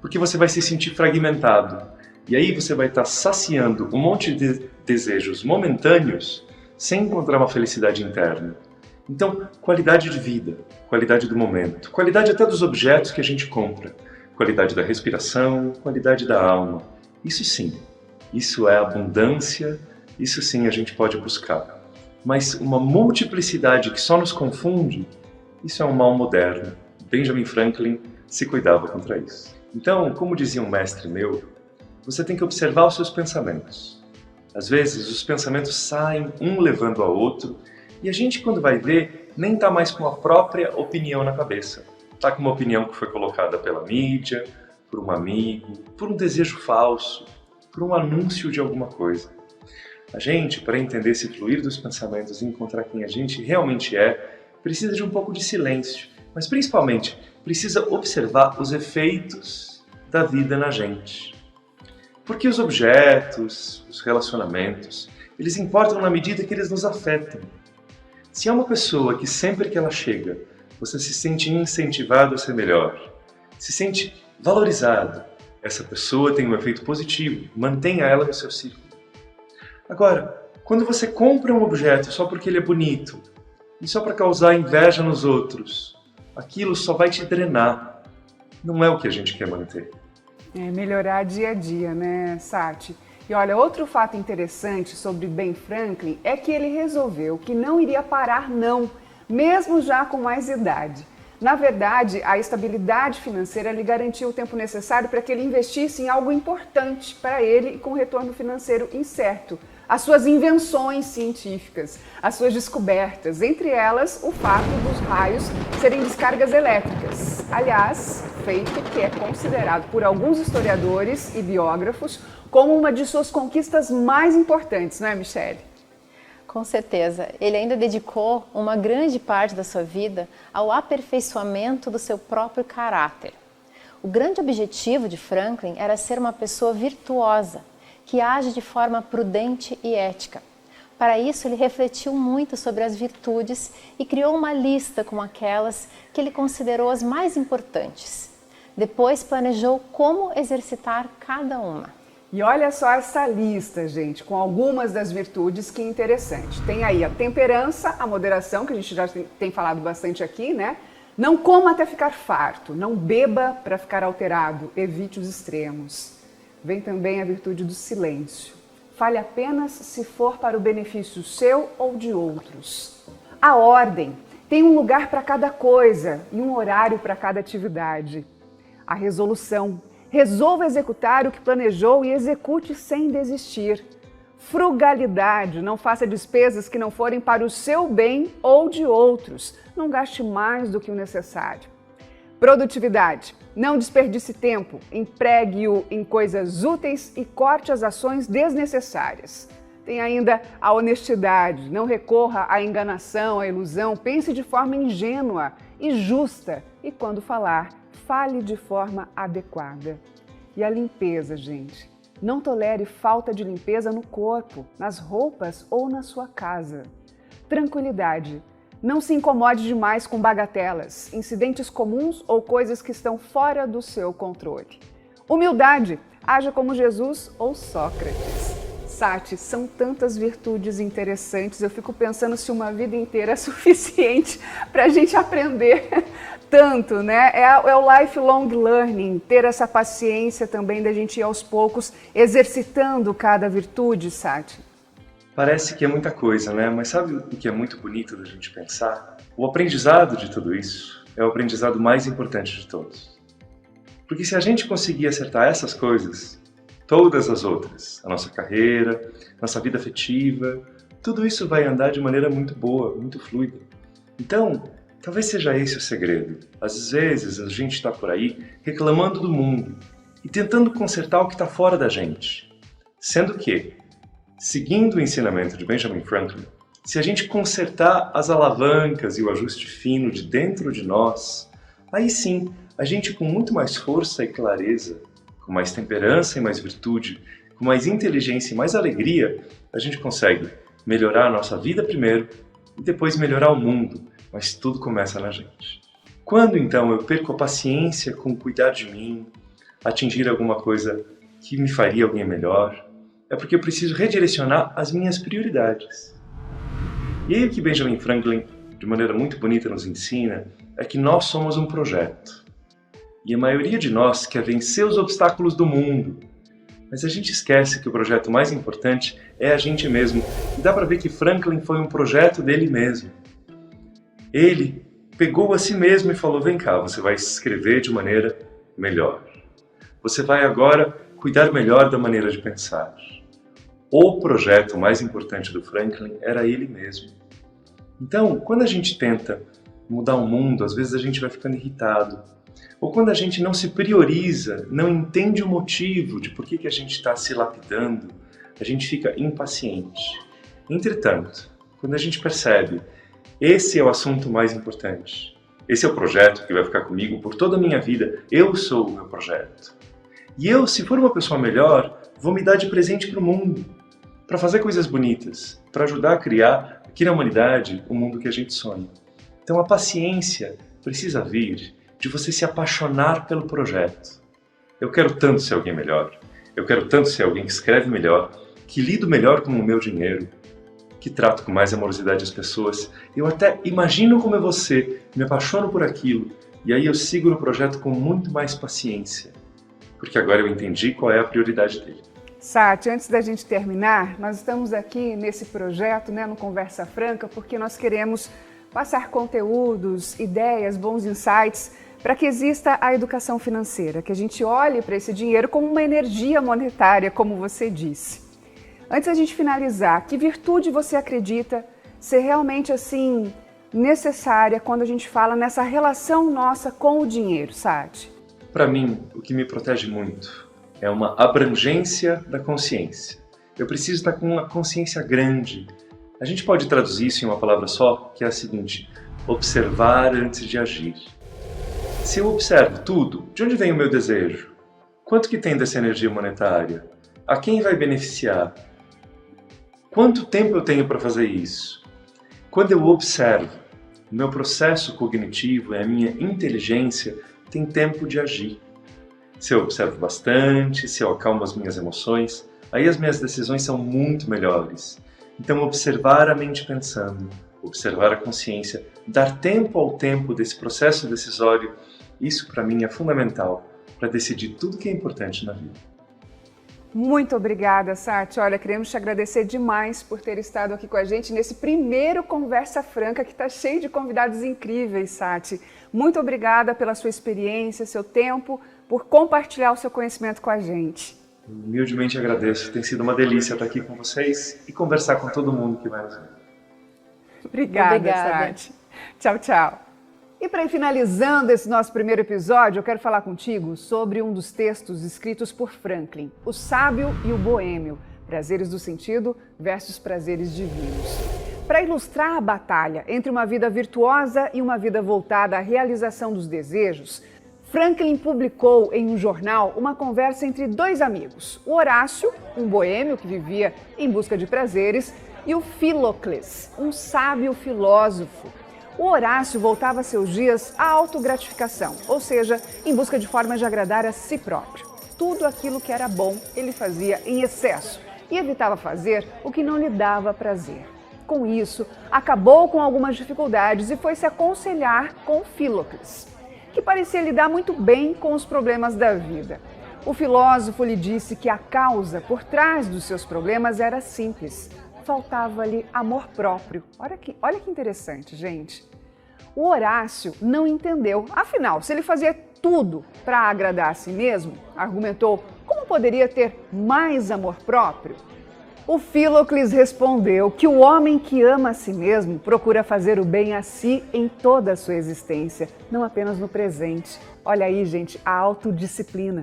Porque você vai se sentir fragmentado. E aí você vai estar saciando um monte de desejos momentâneos sem encontrar uma felicidade interna. Então, qualidade de vida, qualidade do momento, qualidade até dos objetos que a gente compra, qualidade da respiração, qualidade da alma. Isso sim, isso é abundância, isso sim a gente pode buscar. Mas uma multiplicidade que só nos confunde, isso é um mal moderno. Benjamin Franklin se cuidava contra isso. Então, como dizia um mestre meu, você tem que observar os seus pensamentos. Às vezes, os pensamentos saem um levando ao outro e a gente, quando vai ver, nem está mais com a própria opinião na cabeça. Está com uma opinião que foi colocada pela mídia, por um amigo, por um desejo falso, por um anúncio de alguma coisa. A gente, para entender esse fluir dos pensamentos e encontrar quem a gente realmente é, precisa de um pouco de silêncio, mas principalmente precisa observar os efeitos da vida na gente. Porque os objetos, os relacionamentos, eles importam na medida que eles nos afetam. Se é uma pessoa que sempre que ela chega, você se sente incentivado a ser melhor, se sente valorizado, essa pessoa tem um efeito positivo, mantenha ela no seu círculo. Agora, quando você compra um objeto só porque ele é bonito, e só para causar inveja nos outros, aquilo só vai te drenar. Não é o que a gente quer manter. É melhorar dia a dia, né, Sati? E olha, outro fato interessante sobre Ben Franklin é que ele resolveu que não iria parar não, mesmo já com mais idade. Na verdade, a estabilidade financeira lhe garantiu o tempo necessário para que ele investisse em algo importante para ele e com retorno financeiro incerto. As suas invenções científicas, as suas descobertas, entre elas o fato dos raios serem descargas elétricas. Aliás, feito que é considerado por alguns historiadores e biógrafos como uma de suas conquistas mais importantes, não é, Michele? Com certeza. Ele ainda dedicou uma grande parte da sua vida ao aperfeiçoamento do seu próprio caráter. O grande objetivo de Franklin era ser uma pessoa virtuosa, que age de forma prudente e ética. Para isso, ele refletiu muito sobre as virtudes e criou uma lista com aquelas que ele considerou as mais importantes. Depois, planejou como exercitar cada uma. E olha só essa lista, gente, com algumas das virtudes, que interessante. Tem aí a temperança, a moderação, que a gente já tem falado bastante aqui, né? Não coma até ficar farto, não beba para ficar alterado, evite os extremos. Vem também a virtude do silêncio. Fale apenas se for para o benefício seu ou de outros. A ordem. Tem um lugar para cada coisa e um horário para cada atividade. A resolução. Resolva executar o que planejou e execute sem desistir. Frugalidade. Não faça despesas que não forem para o seu bem ou de outros. Não gaste mais do que o necessário. Produtividade. Não desperdice tempo, empregue-o em coisas úteis e corte as ações desnecessárias. Tem ainda a honestidade. Não recorra à enganação, à ilusão. Pense de forma ingênua e justa. E quando falar, fale de forma adequada. E a limpeza, gente. Não tolere falta de limpeza no corpo, nas roupas ou na sua casa. Tranquilidade. Não se incomode demais com bagatelas, incidentes comuns ou coisas que estão fora do seu controle. Humildade. Haja como Jesus ou Sócrates. Sati, são tantas virtudes interessantes, eu fico pensando se uma vida inteira é suficiente para a gente aprender tanto, né? É o lifelong learning, ter essa paciência também da gente ir aos poucos exercitando cada virtude, Sati. Parece que é muita coisa, né? Mas sabe o que é muito bonito da gente pensar? O aprendizado de tudo isso é o aprendizado mais importante de todos. Porque se a gente conseguir acertar essas coisas, todas as outras, a nossa carreira, nossa vida afetiva, tudo isso vai andar de maneira muito boa, muito fluida. Então, talvez seja esse o segredo. Às vezes a gente está por aí reclamando do mundo e tentando consertar o que está fora da gente. Sendo que, seguindo o ensinamento de Benjamin Franklin, se a gente consertar as alavancas e o ajuste fino de dentro de nós, aí sim, a gente com muito mais força e clareza, com mais temperança e mais virtude, com mais inteligência e mais alegria, a gente consegue melhorar a nossa vida primeiro e depois melhorar o mundo, mas tudo começa na gente. Quando então eu perco a paciência com cuidar de mim, atingir alguma coisa que me faria alguém melhor, é porque eu preciso redirecionar as minhas prioridades. E aí o que Benjamin Franklin, de maneira muito bonita, nos ensina é que nós somos um projeto. E a maioria de nós quer vencer os obstáculos do mundo. Mas a gente esquece que o projeto mais importante é a gente mesmo. E dá para ver que Franklin foi um projeto dele mesmo. Ele pegou a si mesmo e falou, vem cá, você vai escrever de maneira melhor. Você vai agora cuidar melhor da maneira de pensar. O projeto mais importante do Franklin era ele mesmo. Então, quando a gente tenta mudar o mundo, às vezes a gente vai ficando irritado. Ou quando a gente não se prioriza, não entende o motivo de por que a gente está se lapidando, a gente fica impaciente. Entretanto, quando a gente percebe, esse é o assunto mais importante, esse é o projeto que vai ficar comigo por toda a minha vida, eu sou o meu projeto. E eu, se for uma pessoa melhor, vou me dar de presente para o mundo, para fazer coisas bonitas, para ajudar a criar aqui na humanidade o mundo que a gente sonha. Então a paciência precisa vir de você se apaixonar pelo projeto. Eu quero tanto ser alguém melhor. Eu quero tanto ser alguém que escreve melhor, que lido melhor com o meu dinheiro, que trato com mais amorosidade as pessoas. Eu até imagino como é você, me apaixono por aquilo, e aí eu sigo no projeto com muito mais paciência, porque agora eu entendi qual é a prioridade dele. Sati, antes da gente terminar, nós estamos aqui nesse projeto, no Conversa Franca, porque nós queremos passar conteúdos, ideias, bons insights, para que exista a educação financeira, que a gente olhe para esse dinheiro como uma energia monetária, como você disse. Antes da gente finalizar, que virtude você acredita ser realmente assim necessária quando a gente fala nessa relação nossa com o dinheiro, Sati? Para mim, o que me protege muito é uma abrangência da consciência. Eu preciso estar com uma consciência grande. A gente pode traduzir isso em uma palavra só, que é a seguinte: observar antes de agir. Se eu observo tudo, de onde vem o meu desejo? Quanto que tem dessa energia monetária? A quem vai beneficiar? Quanto tempo eu tenho para fazer isso? Quando eu observo, o meu processo cognitivo e a minha inteligência tem tempo de agir. Se eu observo bastante, se eu acalmo as minhas emoções, aí as minhas decisões são muito melhores. Então, observar a mente pensando, observar a consciência, dar tempo ao tempo desse processo decisório, isso para mim é fundamental para decidir tudo que é importante na vida. Muito obrigada, Sati. Olha, queremos te agradecer demais por ter estado aqui com a gente nesse primeiro Conversa Franca, que está cheio de convidados incríveis, Sati. Muito obrigada pela sua experiência, seu tempo, por compartilhar o seu conhecimento com a gente. Humildemente agradeço. Tem sido uma delícia estar aqui com vocês e conversar com todo mundo que vai nos ver. Obrigada, Sati. Tchau, tchau. E para ir finalizando esse nosso primeiro episódio, eu quero falar contigo sobre um dos textos escritos por Franklin, O Sábio e o Boêmio, Prazeres do Sentido versus Prazeres Divinos. Para ilustrar a batalha entre uma vida virtuosa e uma vida voltada à realização dos desejos, Franklin publicou em um jornal uma conversa entre dois amigos, o Horácio, um boêmio que vivia em busca de prazeres, e o Philocles, um sábio filósofo. O Horácio voltava seus dias à autogratificação, ou seja, em busca de formas de agradar a si próprio. Tudo aquilo que era bom ele fazia em excesso e evitava fazer o que não lhe dava prazer. Com isso, acabou com algumas dificuldades e foi se aconselhar com Philocles, que parecia lidar muito bem com os problemas da vida. O filósofo lhe disse que a causa por trás dos seus problemas era simples. Faltava-lhe amor próprio. Olha que interessante, gente. O Horácio não entendeu. Afinal, se ele fazia tudo para agradar a si mesmo, argumentou, como poderia ter mais amor próprio? O Philocles respondeu que o homem que ama a si mesmo procura fazer o bem a si em toda a sua existência, não apenas no presente. Olha aí, gente, a autodisciplina.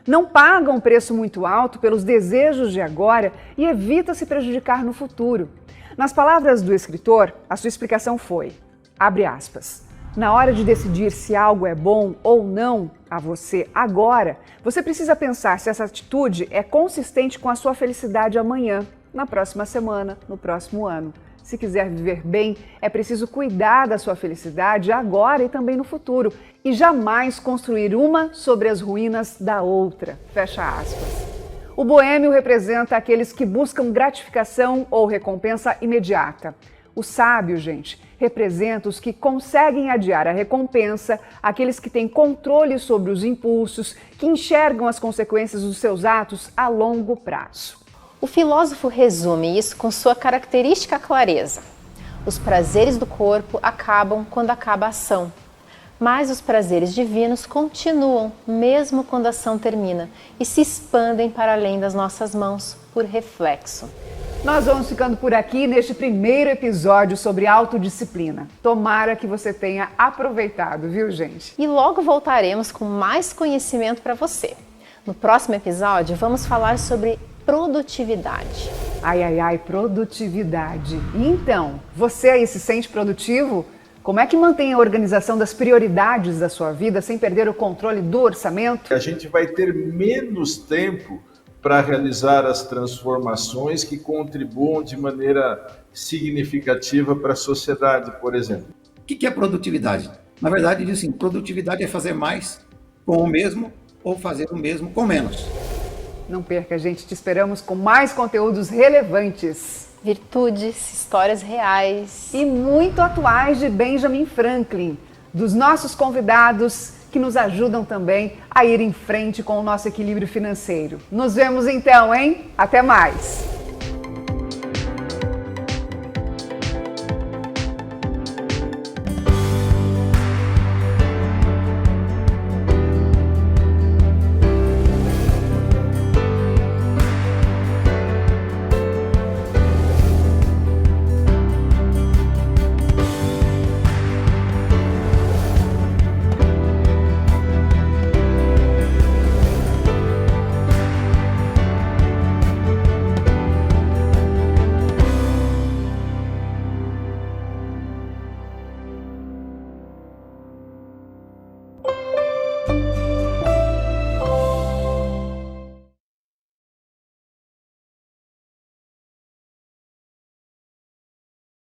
Não paga um preço muito alto pelos desejos de agora e evita se prejudicar no futuro. Nas palavras do escritor, a sua explicação foi, abre aspas, na hora de decidir se algo é bom ou não a você agora, você precisa pensar se essa atitude é consistente com a sua felicidade amanhã, na próxima semana, no próximo ano. Se quiser viver bem, é preciso cuidar da sua felicidade agora e também no futuro e jamais construir uma sobre as ruínas da outra. Fecha aspas. O boêmio representa aqueles que buscam gratificação ou recompensa imediata. O sábio, gente, representa os que conseguem adiar a recompensa, aqueles que têm controle sobre os impulsos, que enxergam as consequências dos seus atos a longo prazo. O filósofo resume isso com sua característica clareza. Os prazeres do corpo acabam quando acaba a ação, mas os prazeres divinos continuam mesmo quando a ação termina e se expandem para além das nossas mãos por reflexo. Nós vamos ficando por aqui neste primeiro episódio sobre autodisciplina. Tomara que você tenha aproveitado, viu, gente? E logo voltaremos com mais conhecimento para você. No próximo episódio, vamos falar sobre produtividade. Ai, produtividade. E então, você aí se sente produtivo? Como é que mantém a organização das prioridades da sua vida sem perder o controle do orçamento? A gente vai ter menos tempo para realizar as transformações que contribuam de maneira significativa para a sociedade, por exemplo. O que é produtividade? Na verdade, diz assim, produtividade é fazer mais com o mesmo ou fazer o mesmo com menos. Não perca, gente, te esperamos com mais conteúdos relevantes. Virtudes, histórias reais e muito atuais de Benjamin Franklin, dos nossos convidados que nos ajudam também a ir em frente com o nosso equilíbrio financeiro. Nos vemos então, hein? Até mais!